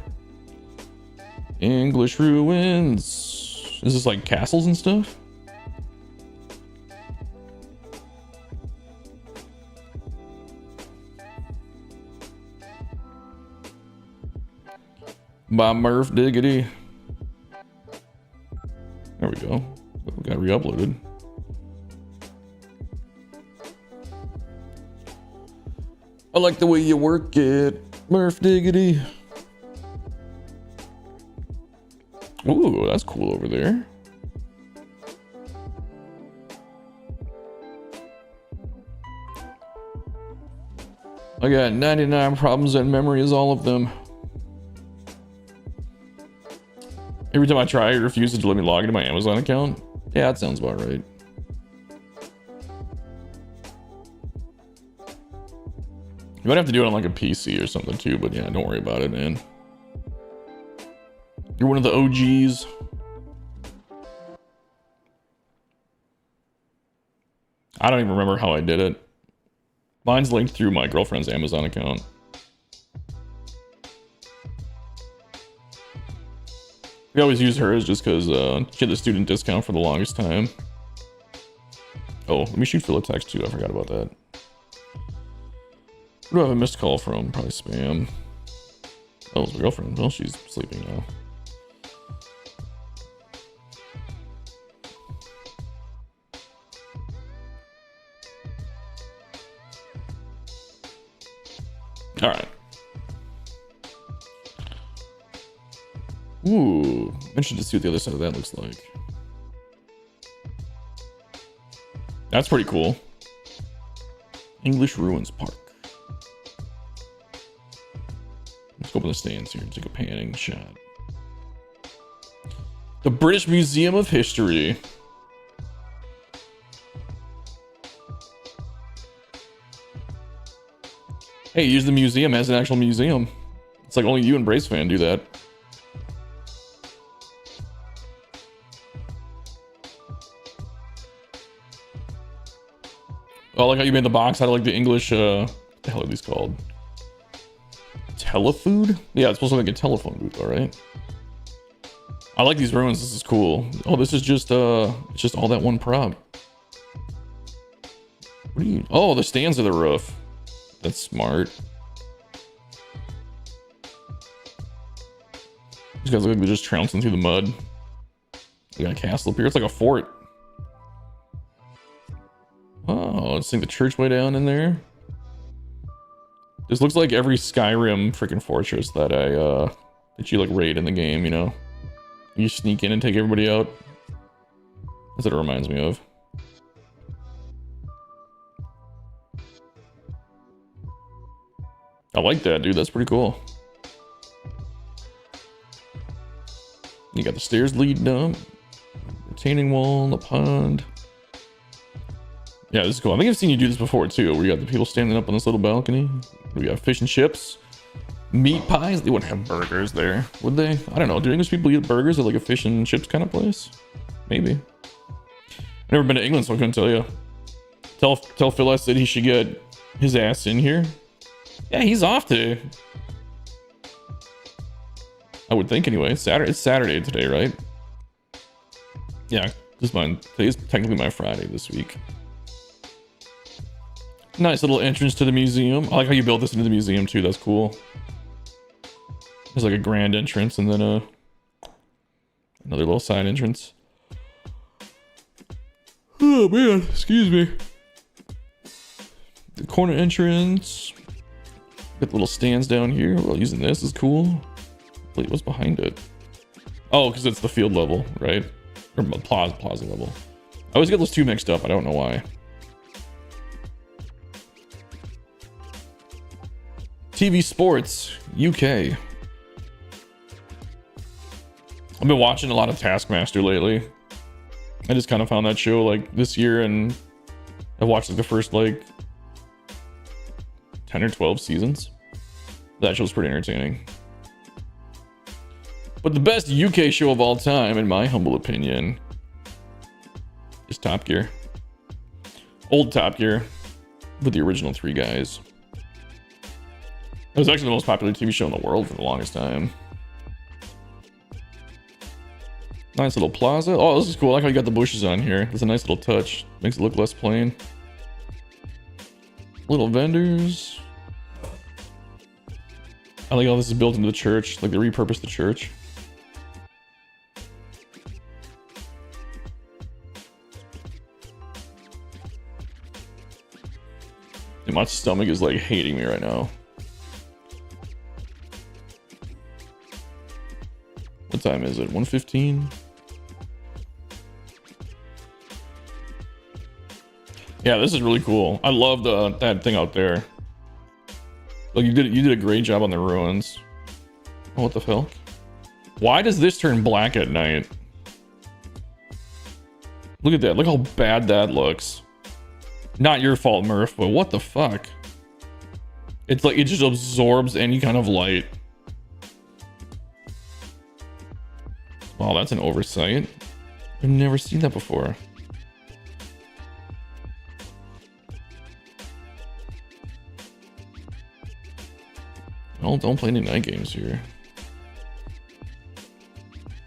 Speaker 1: English Ruins. Is this like castles and stuff? By Murph Diggity. There we go. We got re-uploaded. I like the way you work it, Murph Diggity. Ooh, that's cool over there. I got 99 problems and memory is all of them. Every time I try, it refuses to let me log into my Amazon account. Yeah, that sounds about right. You might have to do it on like a PC or something too, but yeah, don't worry about it, man. You're one of the OGs. I don't even remember how I did it. Mine's linked through my girlfriend's Amazon account. We always use hers just because she had the student discount for the longest time. Oh, let me shoot Philip text too. I forgot about that. Who do I have a missed call from? Probably spam. Oh, it's my girlfriend. Well, she's sleeping now. All right. Ooh, I'm interested to see what the other side of that looks like. That's pretty cool. English Ruins Park. Let's go up in the stands here and take a panning shot. The British Museum of History. Hey, use the museum as an actual museum. It's like only you and Brace Fan do that. Oh, I like how you made the box out of like the English, what the hell are these called? Telefood? Yeah, it's supposed to look like a telephone booth, alright. I like these ruins, this is cool. Oh, this is just, it's just all that one prop. What do you, oh, the stands are the roof. That's smart. These guys look like they're just trouncing through the mud. They got a castle up here, it's like a fort. Oh, let's sink the church way down in there. This looks like every Skyrim freaking fortress that that you like raid in the game, you know? You sneak in and take everybody out. That's what it reminds me of. I like that, dude. That's pretty cool. You got the stairs leading up, retaining wall, the pond. Yeah, this is cool. I think I've seen you do this before too, where you got the people standing up on this little balcony. We got fish and chips, meat pies. They wouldn't have burgers there, would they? I don't know. Do English people eat burgers at like a fish and chips kind of place? Maybe. I've never been to England, so I couldn't tell you. Tell Phil I said he should get his ass in here. Yeah, he's off today. I would think anyway. It's Saturday today, right? Yeah, just mine. Today's technically my Friday this week. Nice little entrance to the museum. I like how you built this into the museum too. That's cool. There's like a grand entrance and then another little side entrance. Oh man, excuse me. The corner entrance. Got little stands down here. Well, using this is cool. Wait, what's behind it? Oh, because it's the field level, right? Or plaza level. I always get those two mixed up. I don't know why. TV Sports UK. I've been watching a lot of Taskmaster lately. I just kind of found that show like this year, and I've watched like the first like 10 or 12 seasons. That show's pretty entertaining. But the best UK show of all time, in my humble opinion, is Top Gear. Old Top Gear with the original three guys. It was actually the most popular TV show in the world for the longest time. Nice little plaza. Oh, this is cool. I like how you got the bushes on here. It's a nice little touch. Makes it look less plain. Little vendors. I like how this is built into the church. Like they repurposed the church. And my stomach is like hating me right now. What time is it? 1:15? Yeah, this is really cool. I love that thing out there. Like you did a great job on the ruins. Oh, what the hell? Why does this turn black at night? Look at that. Look how bad that looks. Not your fault, Murph, but what the fuck? It's like it just absorbs any kind of light. Wow, that's an oversight. I've never seen that before. Don't play any night games here.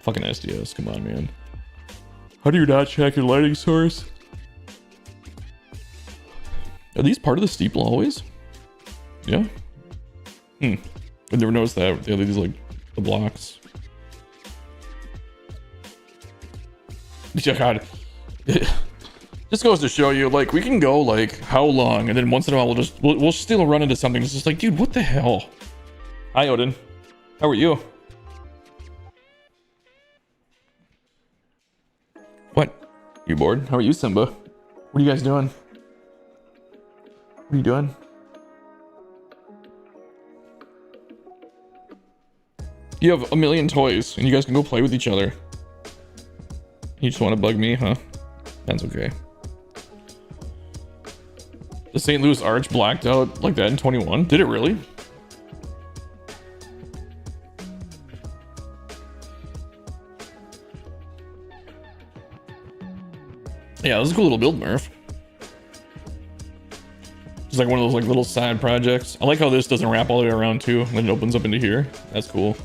Speaker 1: Fucking SDS, come on, man. How do you not check your lighting source? Are these part of the steeple always? Yeah? I never noticed that. They have these like the blocks. God. Just goes to show you, like, we can go like how long, and then once in a while we'll still run into something. It's just like, dude, what the hell? Hi, Odin. How are you? What? You bored? How are you, Simba? What are you guys doing? What are you doing? You have a million toys, and you guys can go play with each other. You just want to bug me, huh? That's okay. The St. Louis Arch blacked out like that in 21? Did it really? Yeah, this is a cool little build, Murph. Just like one of those like little side projects. I like how this doesn't wrap all the way around too, when it opens up into here. That's cool.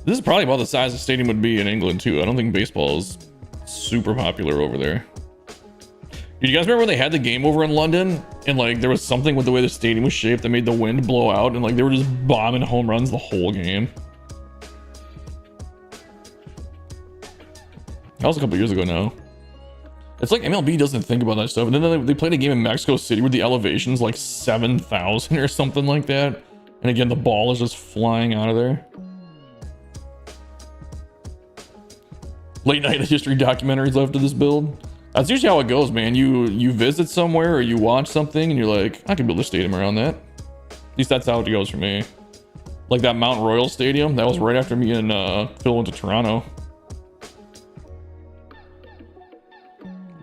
Speaker 1: This is probably about the size the stadium would be in England too. I don't think baseball is super popular over there. Do you guys remember when they had the game over in London and like there was something with the way the stadium was shaped that made the wind blow out and like they were just bombing home runs the whole game? That was a couple years ago now. It's like MLB doesn't think about that stuff. And then they played a game in Mexico City where the elevation's like 7,000 or something like that. And again, the ball is just flying out of there. Late night history documentaries after this build. That's usually how it goes, man. You visit somewhere or you watch something and you're like, I could build a stadium around that. At least that's how it goes for me. Like that Mount Royal Stadium, that was right after me and Phil went to Toronto.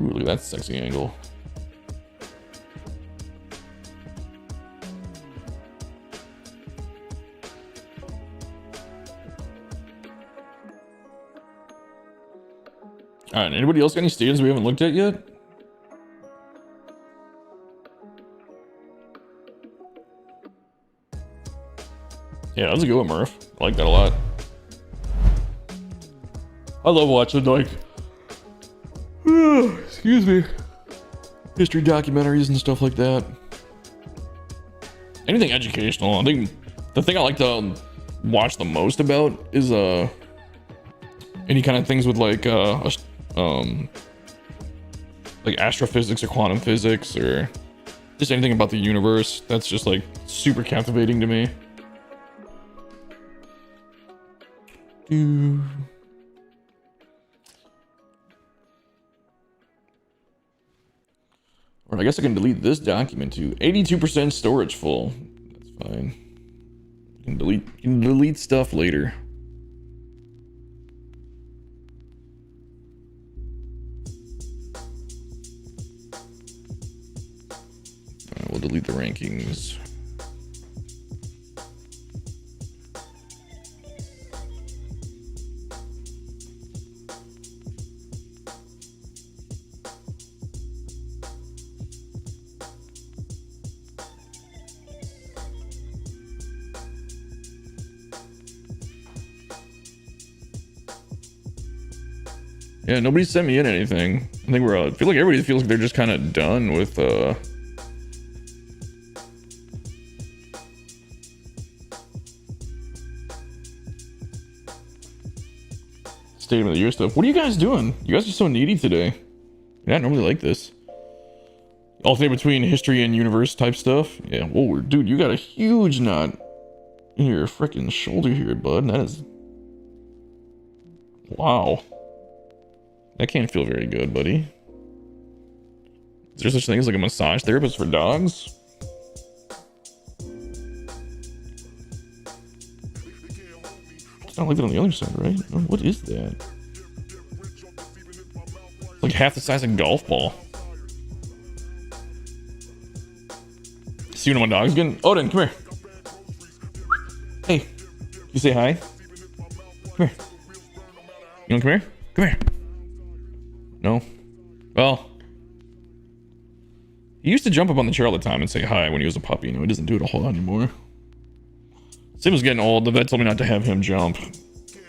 Speaker 1: Ooh, look at that sexy angle. All right, anybody else got any stadiums we haven't looked at yet? Yeah, that's a good one, Murph. I like that a lot. I love watching, like, excuse me, history documentaries and stuff like that. Anything educational. I think the thing I like to watch the most about is any kind of things with like astrophysics or quantum physics or just anything about the universe. That's just like super captivating to me. Or I guess I can delete this document too. 82% storage full. That's fine. You can delete stuff later. Alright, we'll delete the rankings. Yeah, nobody sent me in anything. I think I feel like everybody feels like they're just kind of done with Stadium of the Year stuff. What are you guys doing? You guys are so needy today. You're not normally like this. Alternate between history and universe type stuff. Yeah, whoa, dude, you got a huge knot in your freaking shoulder here, bud. That is... Wow. That can't feel very good, buddy. Is there such thing as like a massage therapist for dogs? It's not like that on the other side, right? Oh, what is that? It's like half the size of a golf ball. See one of my dogs again? Odin, come here. Hey, you say hi? Come here. You wanna come here? Come here. No? Well, he used to jump up on the chair all the time and say hi when he was a puppy. You know, he doesn't do it a whole lot anymore. Sim was getting old. The vet told me not to have him jump.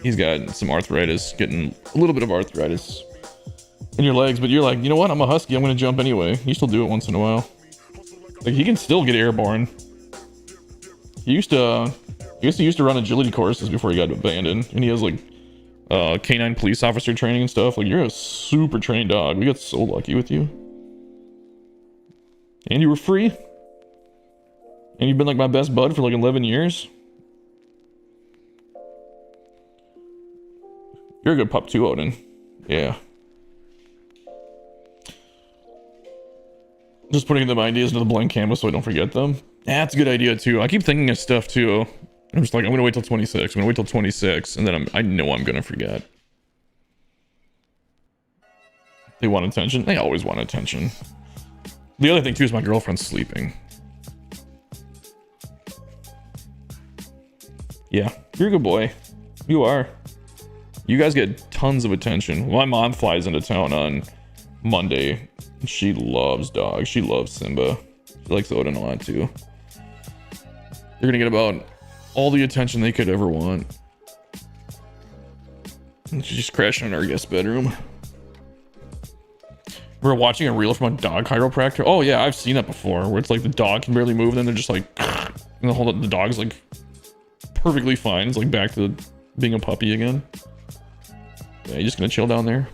Speaker 1: He's got some arthritis, getting a little bit of arthritis in your legs, but you're like, you know what? I'm a husky. I'm going to jump anyway. You still do it once in a while. Like, he can still get airborne. He used to run agility courses before he got abandoned, and he has like canine police officer training and stuff. Like, you're a super trained dog. We got so lucky with you. And you were free. And you've been like my best bud for like 11 years. You're a good pup too, Odin. Yeah. Just putting the ideas into the blank canvas so I don't forget them. Yeah, that's a good idea too. I keep thinking of stuff too. I'm just like, I'm gonna wait till 26. I'm gonna wait till 26, and then I know I'm gonna forget. They want attention. They always want attention. The other thing too is my girlfriend's sleeping. Yeah, you're a good boy. You are. You guys get tons of attention. My mom flies into town on Monday. She loves dogs. She loves Simba. She likes Odin a lot too. They're gonna get about all the attention they could ever want. And she's just crashing in our guest bedroom. We're watching a reel from a dog chiropractor. Oh yeah, I've seen that before, where it's like the dog can barely move, and then they're just like, and the dog's like perfectly fine. It's like back to being a puppy again. Yeah, you just gonna chill down there?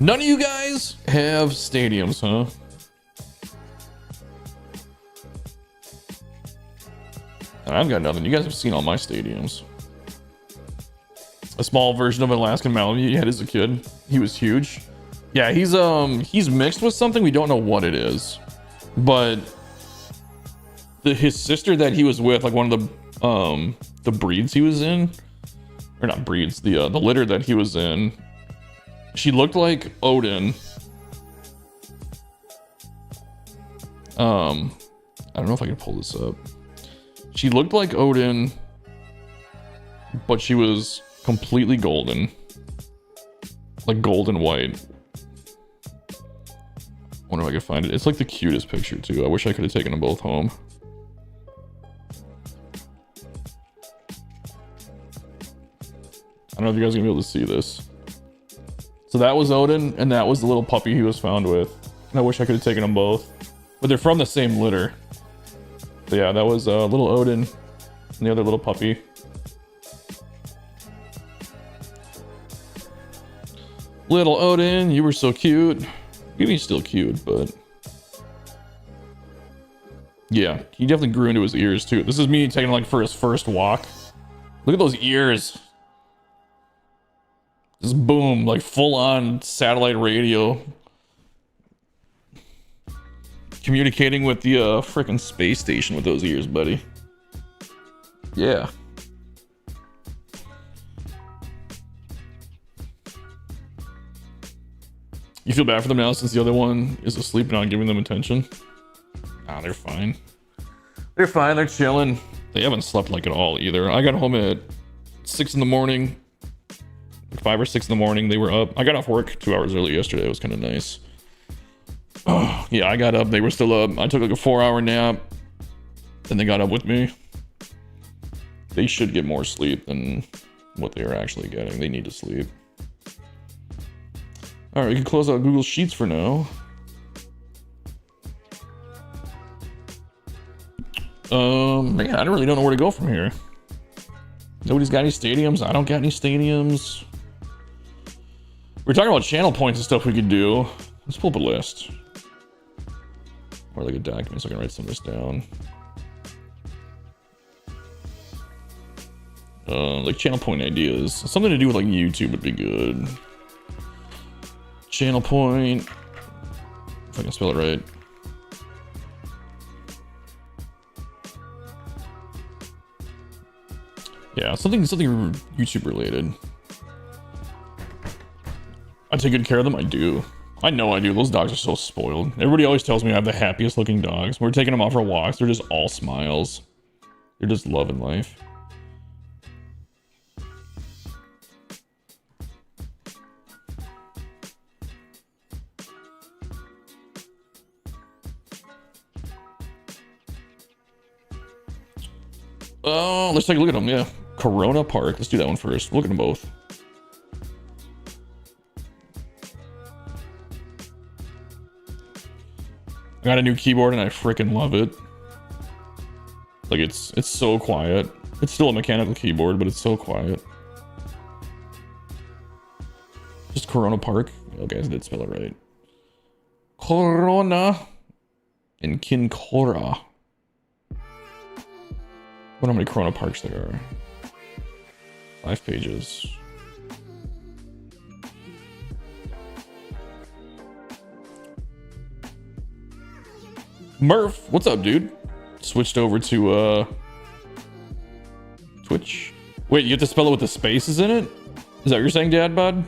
Speaker 1: None of you guys have stadiums, huh? I've got nothing. You guys have seen all my stadiums. A small version of an Alaskan Malamute you had as a kid. He was huge. Yeah, he's mixed with something. We don't know what it is. But his sister that he was with, like one of the breeds he was in, or not breeds, the litter that he was in, she looked like Odin. I don't know if I can pull this up. She looked like Odin, but she was completely golden. Like golden white. I wonder if I can find it. It's like the cutest picture too. I wish I could have taken them both home. I don't know if you guys are gonna be able to see this. So that was Odin, and that was the little puppy he was found with. And I wish I could have taken them both. But they're from the same litter. So yeah, that was little Odin and the other little puppy. Little Odin, you were so cute. Maybe he's still cute, but... yeah, he definitely grew into his ears too. This is me taking him like for his first walk. Look at those ears. Just boom, like full on satellite radio. Communicating with the freaking space station with those ears, buddy. Yeah. You feel bad for them now since the other one is asleep and not giving them attention? Nah, they're fine. They're fine, they're chilling. They haven't slept like at all either. I got home at 6 in the morning. 5 or 6 in the morning, they were up. I got off work 2 hours early yesterday. It was kind of nice. Oh, yeah, I got up. They were still up. I took like a 4-hour nap. Then they got up with me. They should get more sleep than what they are actually getting. They need to sleep. All right, we can close out Google Sheets for now. Man, I really don't know where to go from here. Nobody's got any stadiums. I don't got any stadiums. We're talking about channel points and stuff we could do. Let's pull up a list. Or like a document so I can write some of this down. Like channel point ideas. Something to do with like YouTube would be good. Channel point. If I can spell it right. Yeah, something YouTube related. I take good care of them. I do. I know I do. Those dogs are so spoiled. Everybody always tells me I have the happiest looking dogs. We're taking them out for walks. They're just all smiles. They're just loving life. Oh, let's take a look at them. Yeah. Corona Park. Let's do that one first. Look at them both. I got a new keyboard and I freaking love it. Like it's so quiet. It's still a mechanical keyboard, but it's so quiet. Just Corona Park. Okay, I did spell it right. Corona and Kincora. I wonder how many Corona Parks there are. 5 pages. Murph, what's up, dude? Switched over to Twitch. Wait, you have to spell it with the spaces in it? Is that what you're saying, Dad Bod?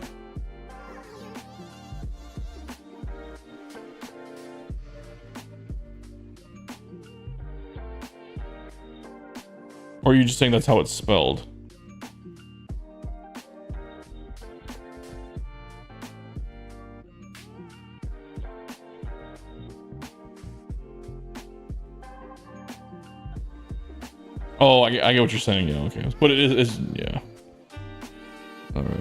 Speaker 1: Or are you just saying that's how it's spelled? Oh, I get what you're saying. Yeah, okay. But it is, yeah. All right.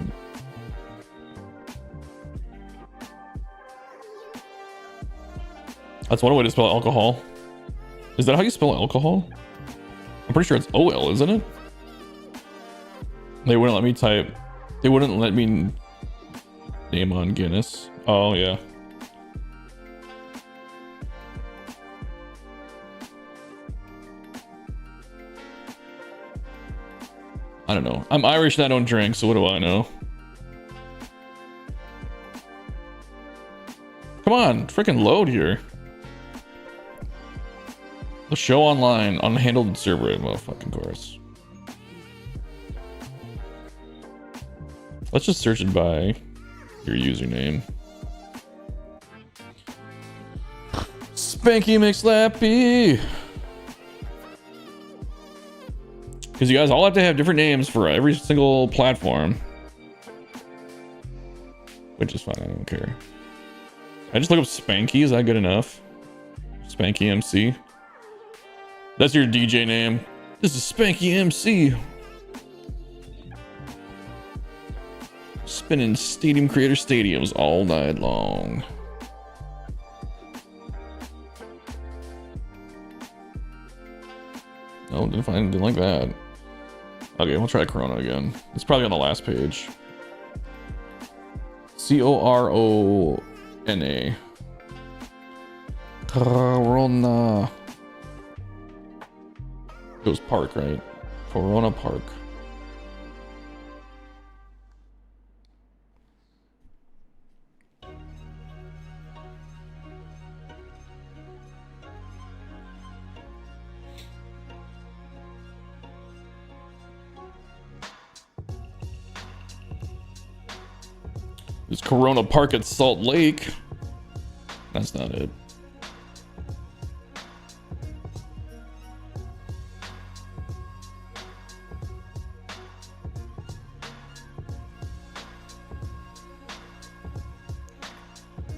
Speaker 1: That's one way to spell alcohol. Is that how you spell alcohol? I'm pretty sure it's OL, isn't it? They wouldn't let me type. They wouldn't let me name on Guinness. Oh, yeah. I don't know. I'm Irish and I don't drink, so what do I know? Come on, freaking load here. The show online, unhandled server. Well, fucking course. Let's just search it by your username. Spanky McSlappy. Because you guys all have to have different names for every single platform. Which is fine, I don't care. I just look up Spanky, is that good enough? Spanky MC. That's your DJ name. This is Spanky MC. Spinning Stadium Creator Stadiums all night long. Oh, didn't find anything like that. Okay, we'll try Corona again. It's probably on the last page. Corona. Corona. It was Park, right? Corona Park. There's Corona Park at Salt Lake. That's not it.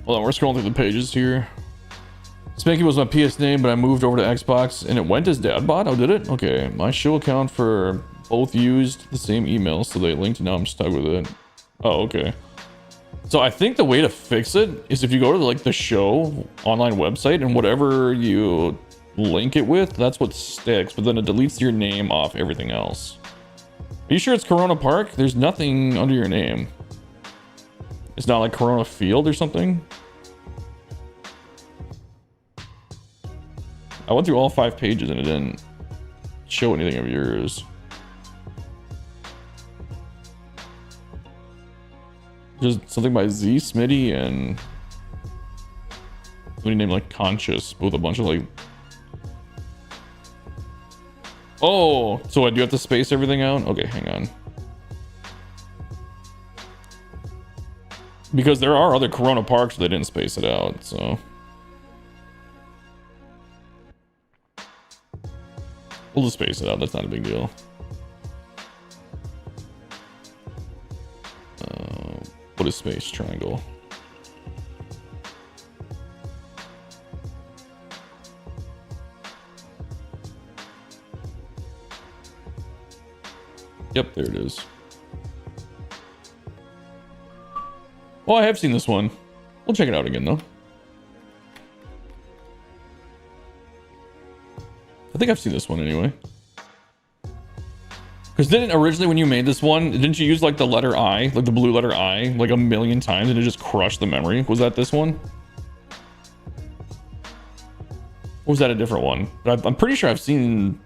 Speaker 1: Hold on, we're scrolling through the pages here. Spanky was my PS name, but I moved over to Xbox and it went as Dadbot? Oh, did it? Okay. My show account for both used the same email, so they linked and now I'm stuck with it. Oh, okay. So I think the way to fix it is if you go to like the show online website and whatever you link it with, that's what sticks, but then it deletes your name off everything else. Are you sure it's Corona Park? There's nothing under your name. It's not like Corona Field or something? I went through all 5 pages and it didn't show anything of yours. Just something by Z, Smitty, and somebody named like Conscious with a bunch of like. Oh, so I do have to space everything out? Okay, hang on. Because there are other Corona Parks that didn't space it out, so. We'll just space it out, that's not a big deal. What is space triangle? Yep, there it is. Well, I have seen this one. We'll check it out again, though. I think I've seen this one anyway. Because didn't originally when you made this one, didn't you use like the letter I, like the blue letter I, like a million times and it just crushed the memory? Was that this one? Or was that a different one? But I'm pretty sure I've seen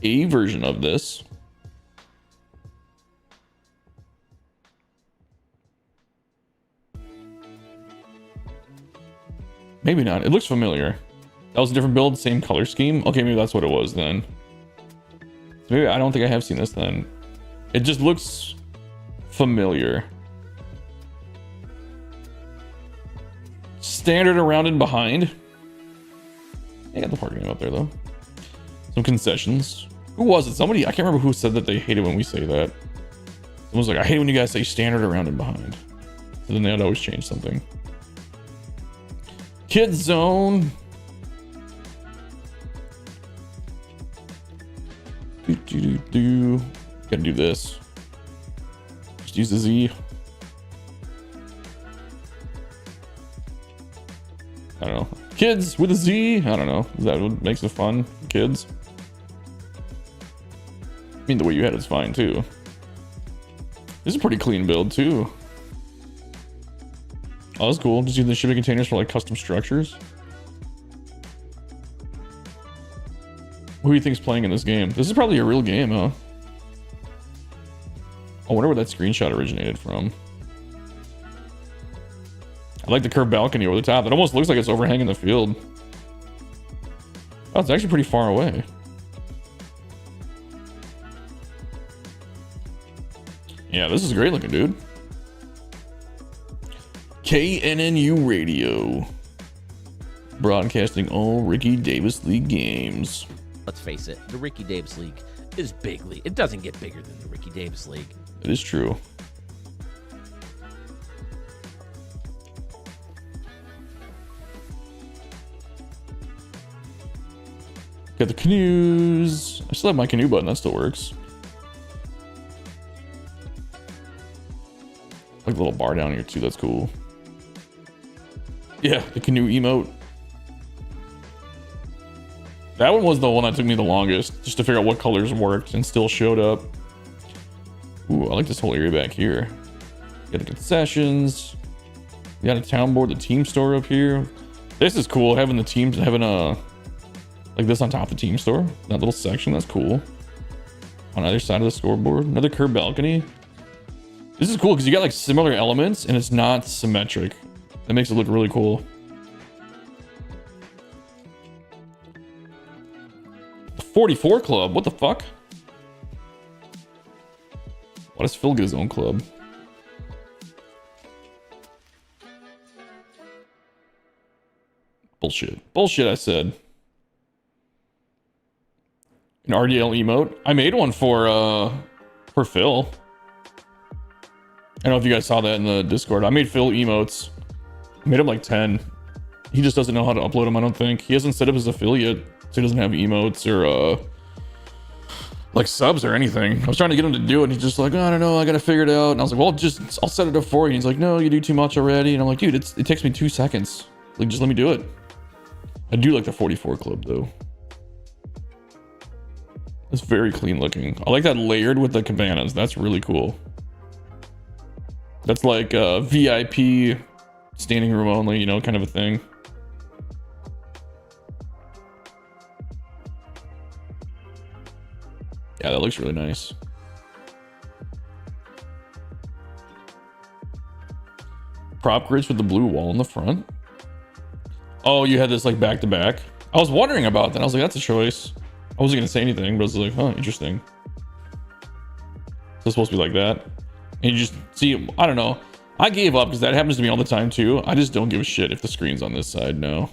Speaker 1: a version of this. Maybe not. It looks familiar. That was a different build, same color scheme. Okay, maybe that's what it was then. Maybe I don't think I have seen this then. It just looks familiar. Standard around and behind. I got the parking lot there though. Some concessions. Who was it? Somebody, I can't remember who said that they hated when we say that. Someone was like, I hate when you guys say standard around and behind. So then they'd always change something. Kids zone. Gotta do this. Just use the Z. I don't know. Kids with a Z? I don't know. Is that what makes it fun? Kids? I mean, the way you had it's fine too. This is a pretty clean build too. Oh, that's cool. Just using the shipping containers for like custom structures. Who do you think's playing in this game? This is probably a real game, huh? I wonder where that screenshot originated from. I like the curved balcony over the top. It almost looks like it's overhanging the field. Oh, it's actually pretty far away. Yeah, this is great looking, dude. KNNU Radio. Broadcasting all Ricky Davis League games.
Speaker 2: Let's face it, the Ricky Davis League is big league. It doesn't get bigger than the Ricky Davis League.
Speaker 1: It is true. Got the canoes. I still have my canoe button. That still works. Like a little bar down here too. That's cool. Yeah, the canoe emote. That one was the one that took me the longest, just to figure out what colors worked and still showed up. Ooh, I like this whole area back here. Got the concessions. We got a town board, the team store up here. This is cool, having the teams, having a like this on top of the team store. That little section, that's cool. On either side of the scoreboard, another curved balcony. This is cool because you got like similar elements and it's not symmetric. That makes it look really cool. The 44 club, what the fuck? Why does Phil get his own club? Bullshit. Bullshit, I said. An RDL emote. I made one for Phil. I don't know if you guys saw that in the Discord. I made Phil emotes. I made him like 10. He just doesn't know how to upload them, I don't think. He hasn't set up his affiliate, so he doesn't have emotes or like subs or anything. I was trying to get him to do it, and he's just like, oh, I don't know, I gotta figure it out. And I was like, well, just I'll set it up for you. And he's like, no, you do too much already. And I'm like, dude, it takes me 2 seconds. Like, just let me do it. I do like the 44 club though. It's very clean looking. I like that layered with the cabanas. That's really cool. That's like a VIP standing room only, you know, kind of a thing. Yeah, that looks really nice. Prop grids with the blue wall in the front. Oh, you had this like back to back. I was wondering about that. I was like, that's a choice. I wasn't gonna say anything, but I was like, huh, interesting. So it's supposed to be like that. And you just see, I don't know. I gave up because that happens to me all the time too. I just don't give a shit if the screen's on this side. No.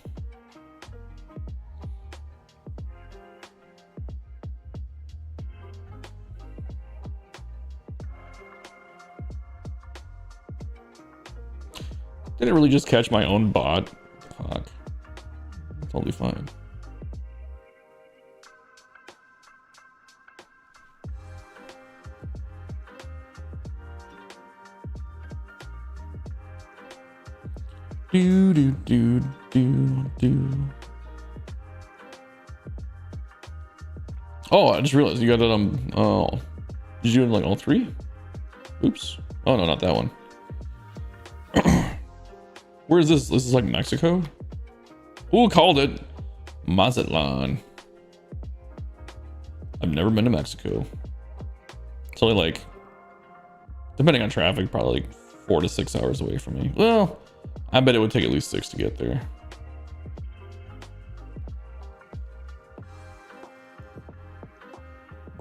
Speaker 1: Didn't really just catch my own bot. Fuck. Totally fine. Do do do do do. Oh, I just realized you got it. Oh, did you do like all three? Oops. Oh no, not that one. Where is this? This is like Mexico. Who called it Mazatlan? I've never been to Mexico. It's only like, depending on traffic, probably like 4 to 6 hours away from me. Well, I bet it would take at least 6 to get there.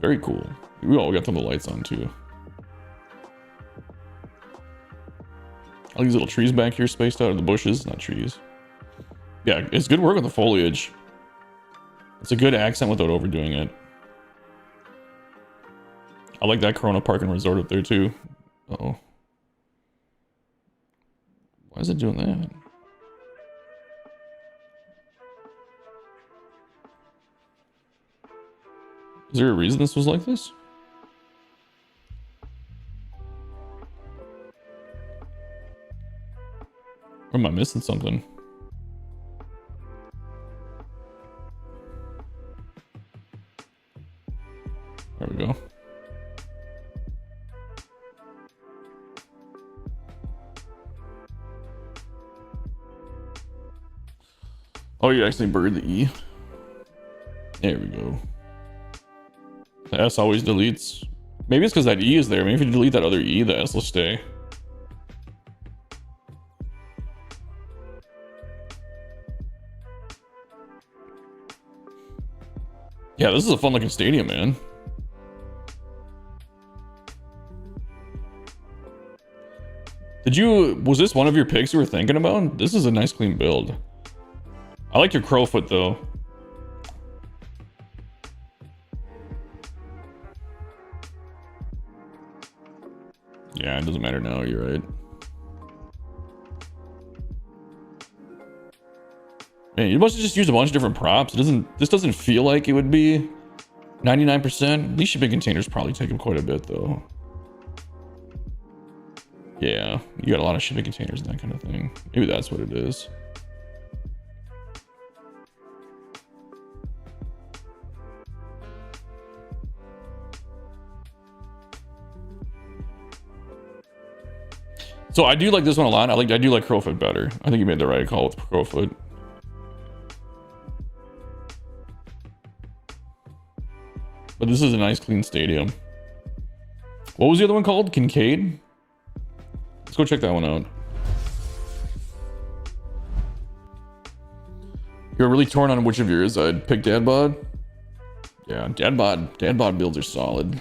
Speaker 1: Very cool. We got some of the lights on too. All these little trees back here spaced out of the bushes, not trees. Yeah, it's good work with the foliage. It's a good accent without overdoing it. I like that Corona Park and Resort up there too. Uh-oh. Why is it doing that? Is there a reason this was like this? Or am I missing something? There we go. Oh, you actually buried the E. There we go. The S always deletes. Maybe it's because that E is there. Maybe if you delete that other E, the S will stay. Yeah, this is a fun looking stadium, man. Was this one of your picks you were thinking about? This is a nice clean build. I like your Crowfoot though. Yeah, it doesn't matter now, you're right. Man, you must have just used a bunch of different props. This doesn't feel like it would be 99%. These shipping containers probably take up quite a bit though. Yeah, you got a lot of shipping containers and that kind of thing. Maybe that's what it is. So I do like this one a lot. I do like Crowfoot better. I think you made the right call with Crowfoot. But this is a nice clean stadium. What was the other one called? Kincaid? Let's go check that one out. You're really torn on which of yours I'd pick. Dad bod. Yeah, dad bod builds are solid.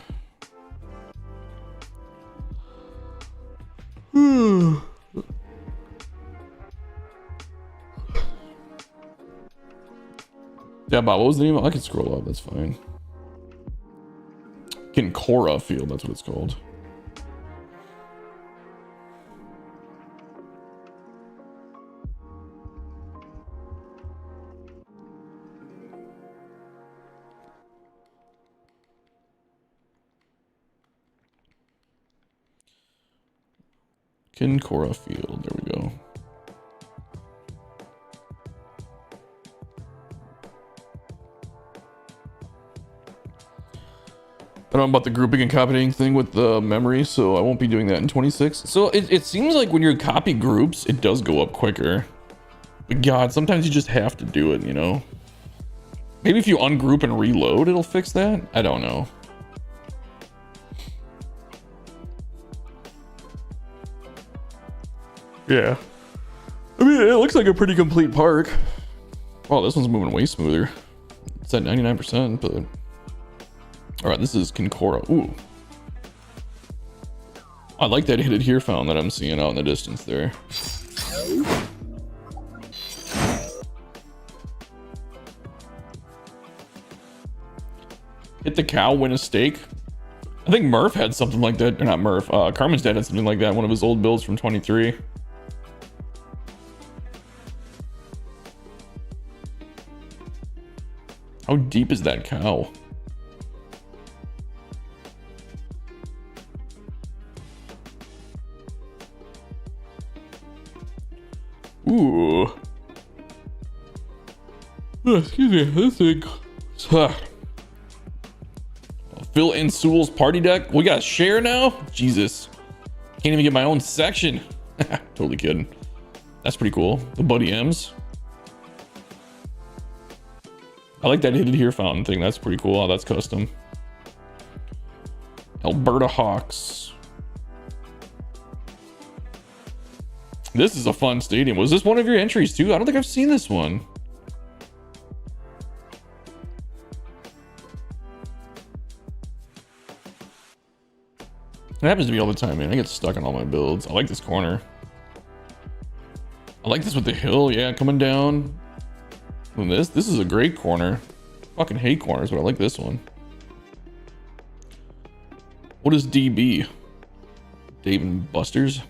Speaker 1: Dad bod, what was the name? I can scroll up, that's fine. Kincora Field, that's what it's called. Kincora Field, there we go. I don't know about the grouping and copying thing with the memory, so I won't be doing that in 26. So it seems like when you copy groups, it does go up quicker. But God, sometimes you just have to do it, you know? Maybe if you ungroup and reload, it'll fix that? I don't know. Yeah. I mean, it looks like a pretty complete park. Wow, this one's moving way smoother. It's at 99%, but... Alright, this is Kincora. Ooh. I like that hit it here found that I'm seeing out in the distance there. Hit the cow, win a steak. I think Murph had something like that. Or not Murph. Carmen's dad had something like that. One of his old builds from 23. How deep is that cow? Ooh. Oh, excuse me, this thing. Phil and Sewell's party deck. We got a share now? Jesus. Can't even get my own section. Totally kidding. That's pretty cool. The Buddy M's. I like that hidden here fountain thing. That's pretty cool. Oh, that's custom. Alberta Hawks. This is a fun stadium. Was this one of your entries too? I don't think I've seen this one. It happens to me all the time, man. I get stuck on all my builds. I like this corner. I like this with the hill. Yeah, coming down. And this is a great corner. Fucking hate corners, but I like this one. What is DB? Dave and Buster's?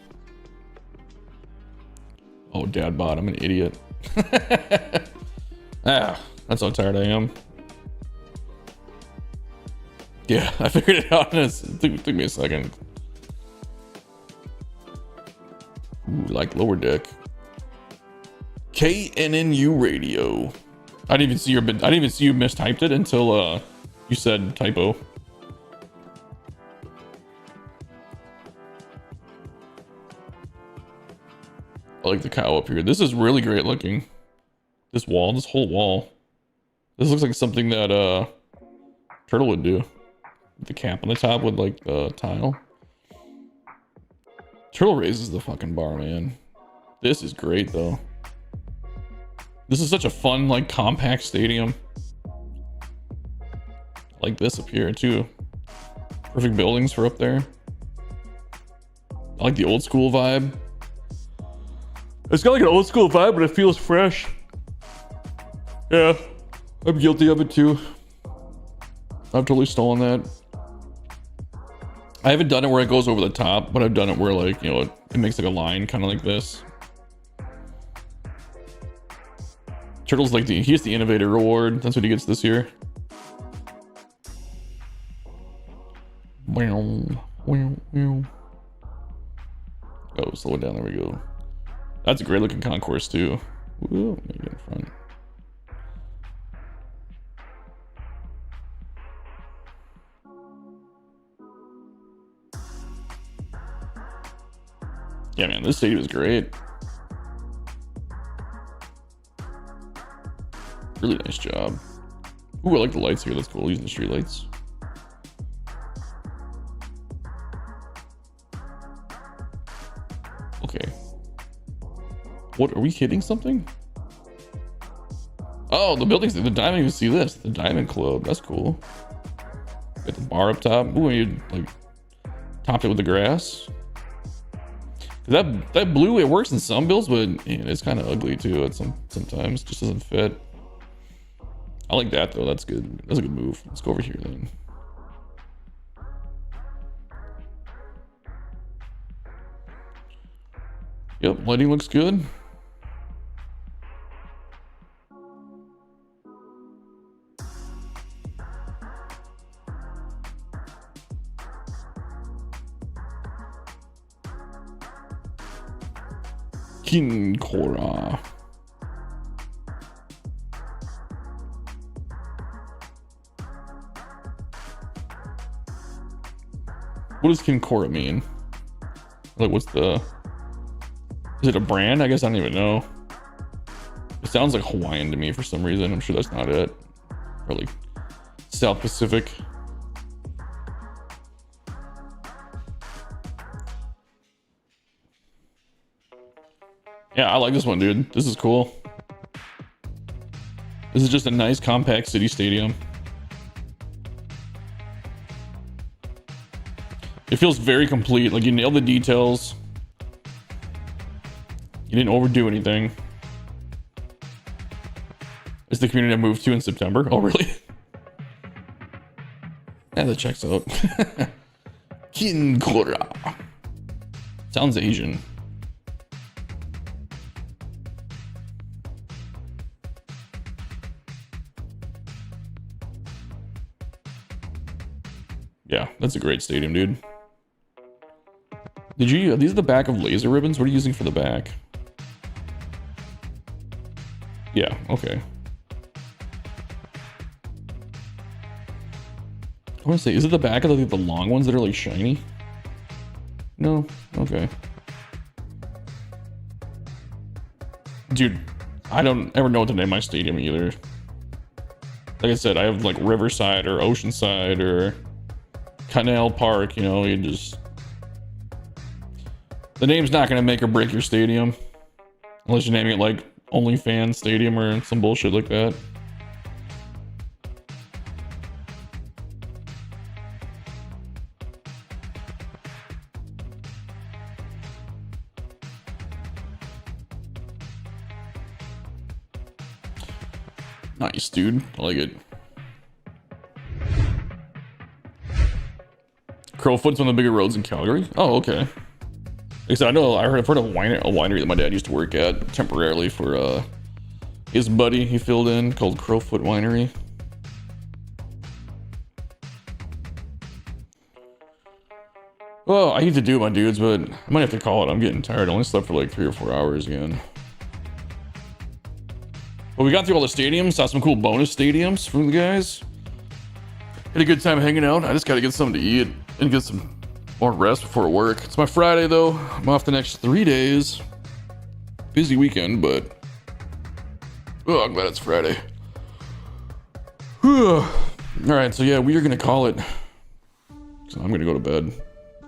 Speaker 1: Oh, dad bod. I'm an idiot. That's how tired I am. Yeah, I figured it out. It took me a second. Ooh, like lower deck. KNNU radio. I didn't even see you mistyped it until you said typo. I like the cow up here. This is really great looking. This wall, this whole wall. This looks like something that Turtle would do. With the cap on the top with like the tile. Turtle raises the fucking bar, man. This is great though. This is such a fun, like, compact stadium. Like this up here too. Perfect buildings for up there. I like the old school vibe. It's got like an old school vibe, but it feels fresh. Yeah, I'm guilty of it too. I've totally stolen that. I haven't done it where it goes over the top, but I've done it where, like, you know, it makes like a line kind of like this. Turtle's like he gets the innovator award. That's what he gets this year. Oh, slow it down. There we go. That's a great looking concourse too. Woo, maybe in front. Yeah, man, this stadium is great. Really nice job. Ooh, I like the lights here. That's cool. Using the street lights. Okay. What, are we hitting something? Oh, the buildings, the diamond, you see this. The Diamond Club. That's cool. Got the bar up top. Ooh, you like topped it with the grass. That blue, it works in some builds, but man, it's kind of ugly too at sometimes. Just doesn't fit. I like that though. That's good. That's a good move. Let's go over here then. Yep, lighting looks good. Kinkora. What does Kinkora mean? Like, what's the... Is it a brand? I guess I don't even know. It sounds like Hawaiian to me for some reason. I'm sure that's not it. Probably South Pacific. Yeah, I like this one, dude. This is cool. This is just a nice, compact city stadium. It feels very complete. Like, you nailed the details. You didn't overdo anything. It's the community I moved to in September. Oh, really? Yeah, that checks out. Kinkora. Sounds Asian. Yeah, that's a great stadium, dude. Are these the back of laser ribbons? What are you using for the back? Yeah, okay. I want to say, is it the back of the long ones that are like shiny? No? Okay. Dude, I don't ever know what to name my stadium either. Like I said, I have like Riverside or Oceanside or Canal Park, you know, you just... The name's not going to make or break your stadium. Unless you're naming it like OnlyFans Stadium or some bullshit like that. Nice, dude. I like it. Crowfoot's one of the bigger roads in Calgary. Oh, okay. Like I said, I've heard of a winery that my dad used to work at temporarily for his buddy he filled in, called Crowfoot Winery. Well, I hate to do it, my dudes, but I might have to call it. I'm getting tired. I only slept for like 3 or 4 hours again. But we got through all the stadiums, saw some cool bonus stadiums from the guys. Had a good time hanging out. I just got to get something to eat and get some more rest before work. It's my Friday though. I'm off the next 3 days. Busy weekend, but Oh, I'm glad it's Friday. All right, so yeah, we are gonna call it. So I'm gonna go to bed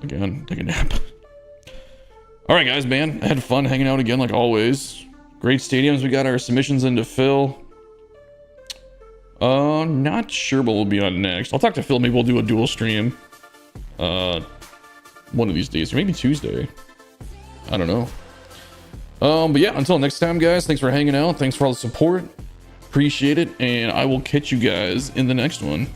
Speaker 1: again, take a nap. All right, guys, man, I had fun hanging out again, like always. Great stadiums. We got our submissions in to Phil. Not sure what we'll be on next. I'll talk to Phil. Maybe we'll do a dual stream. One of these days, or maybe Tuesday. I don't know. But yeah, until next time, guys. Thanks for hanging out. Thanks for all the support. Appreciate it, and I will catch you guys in the next one.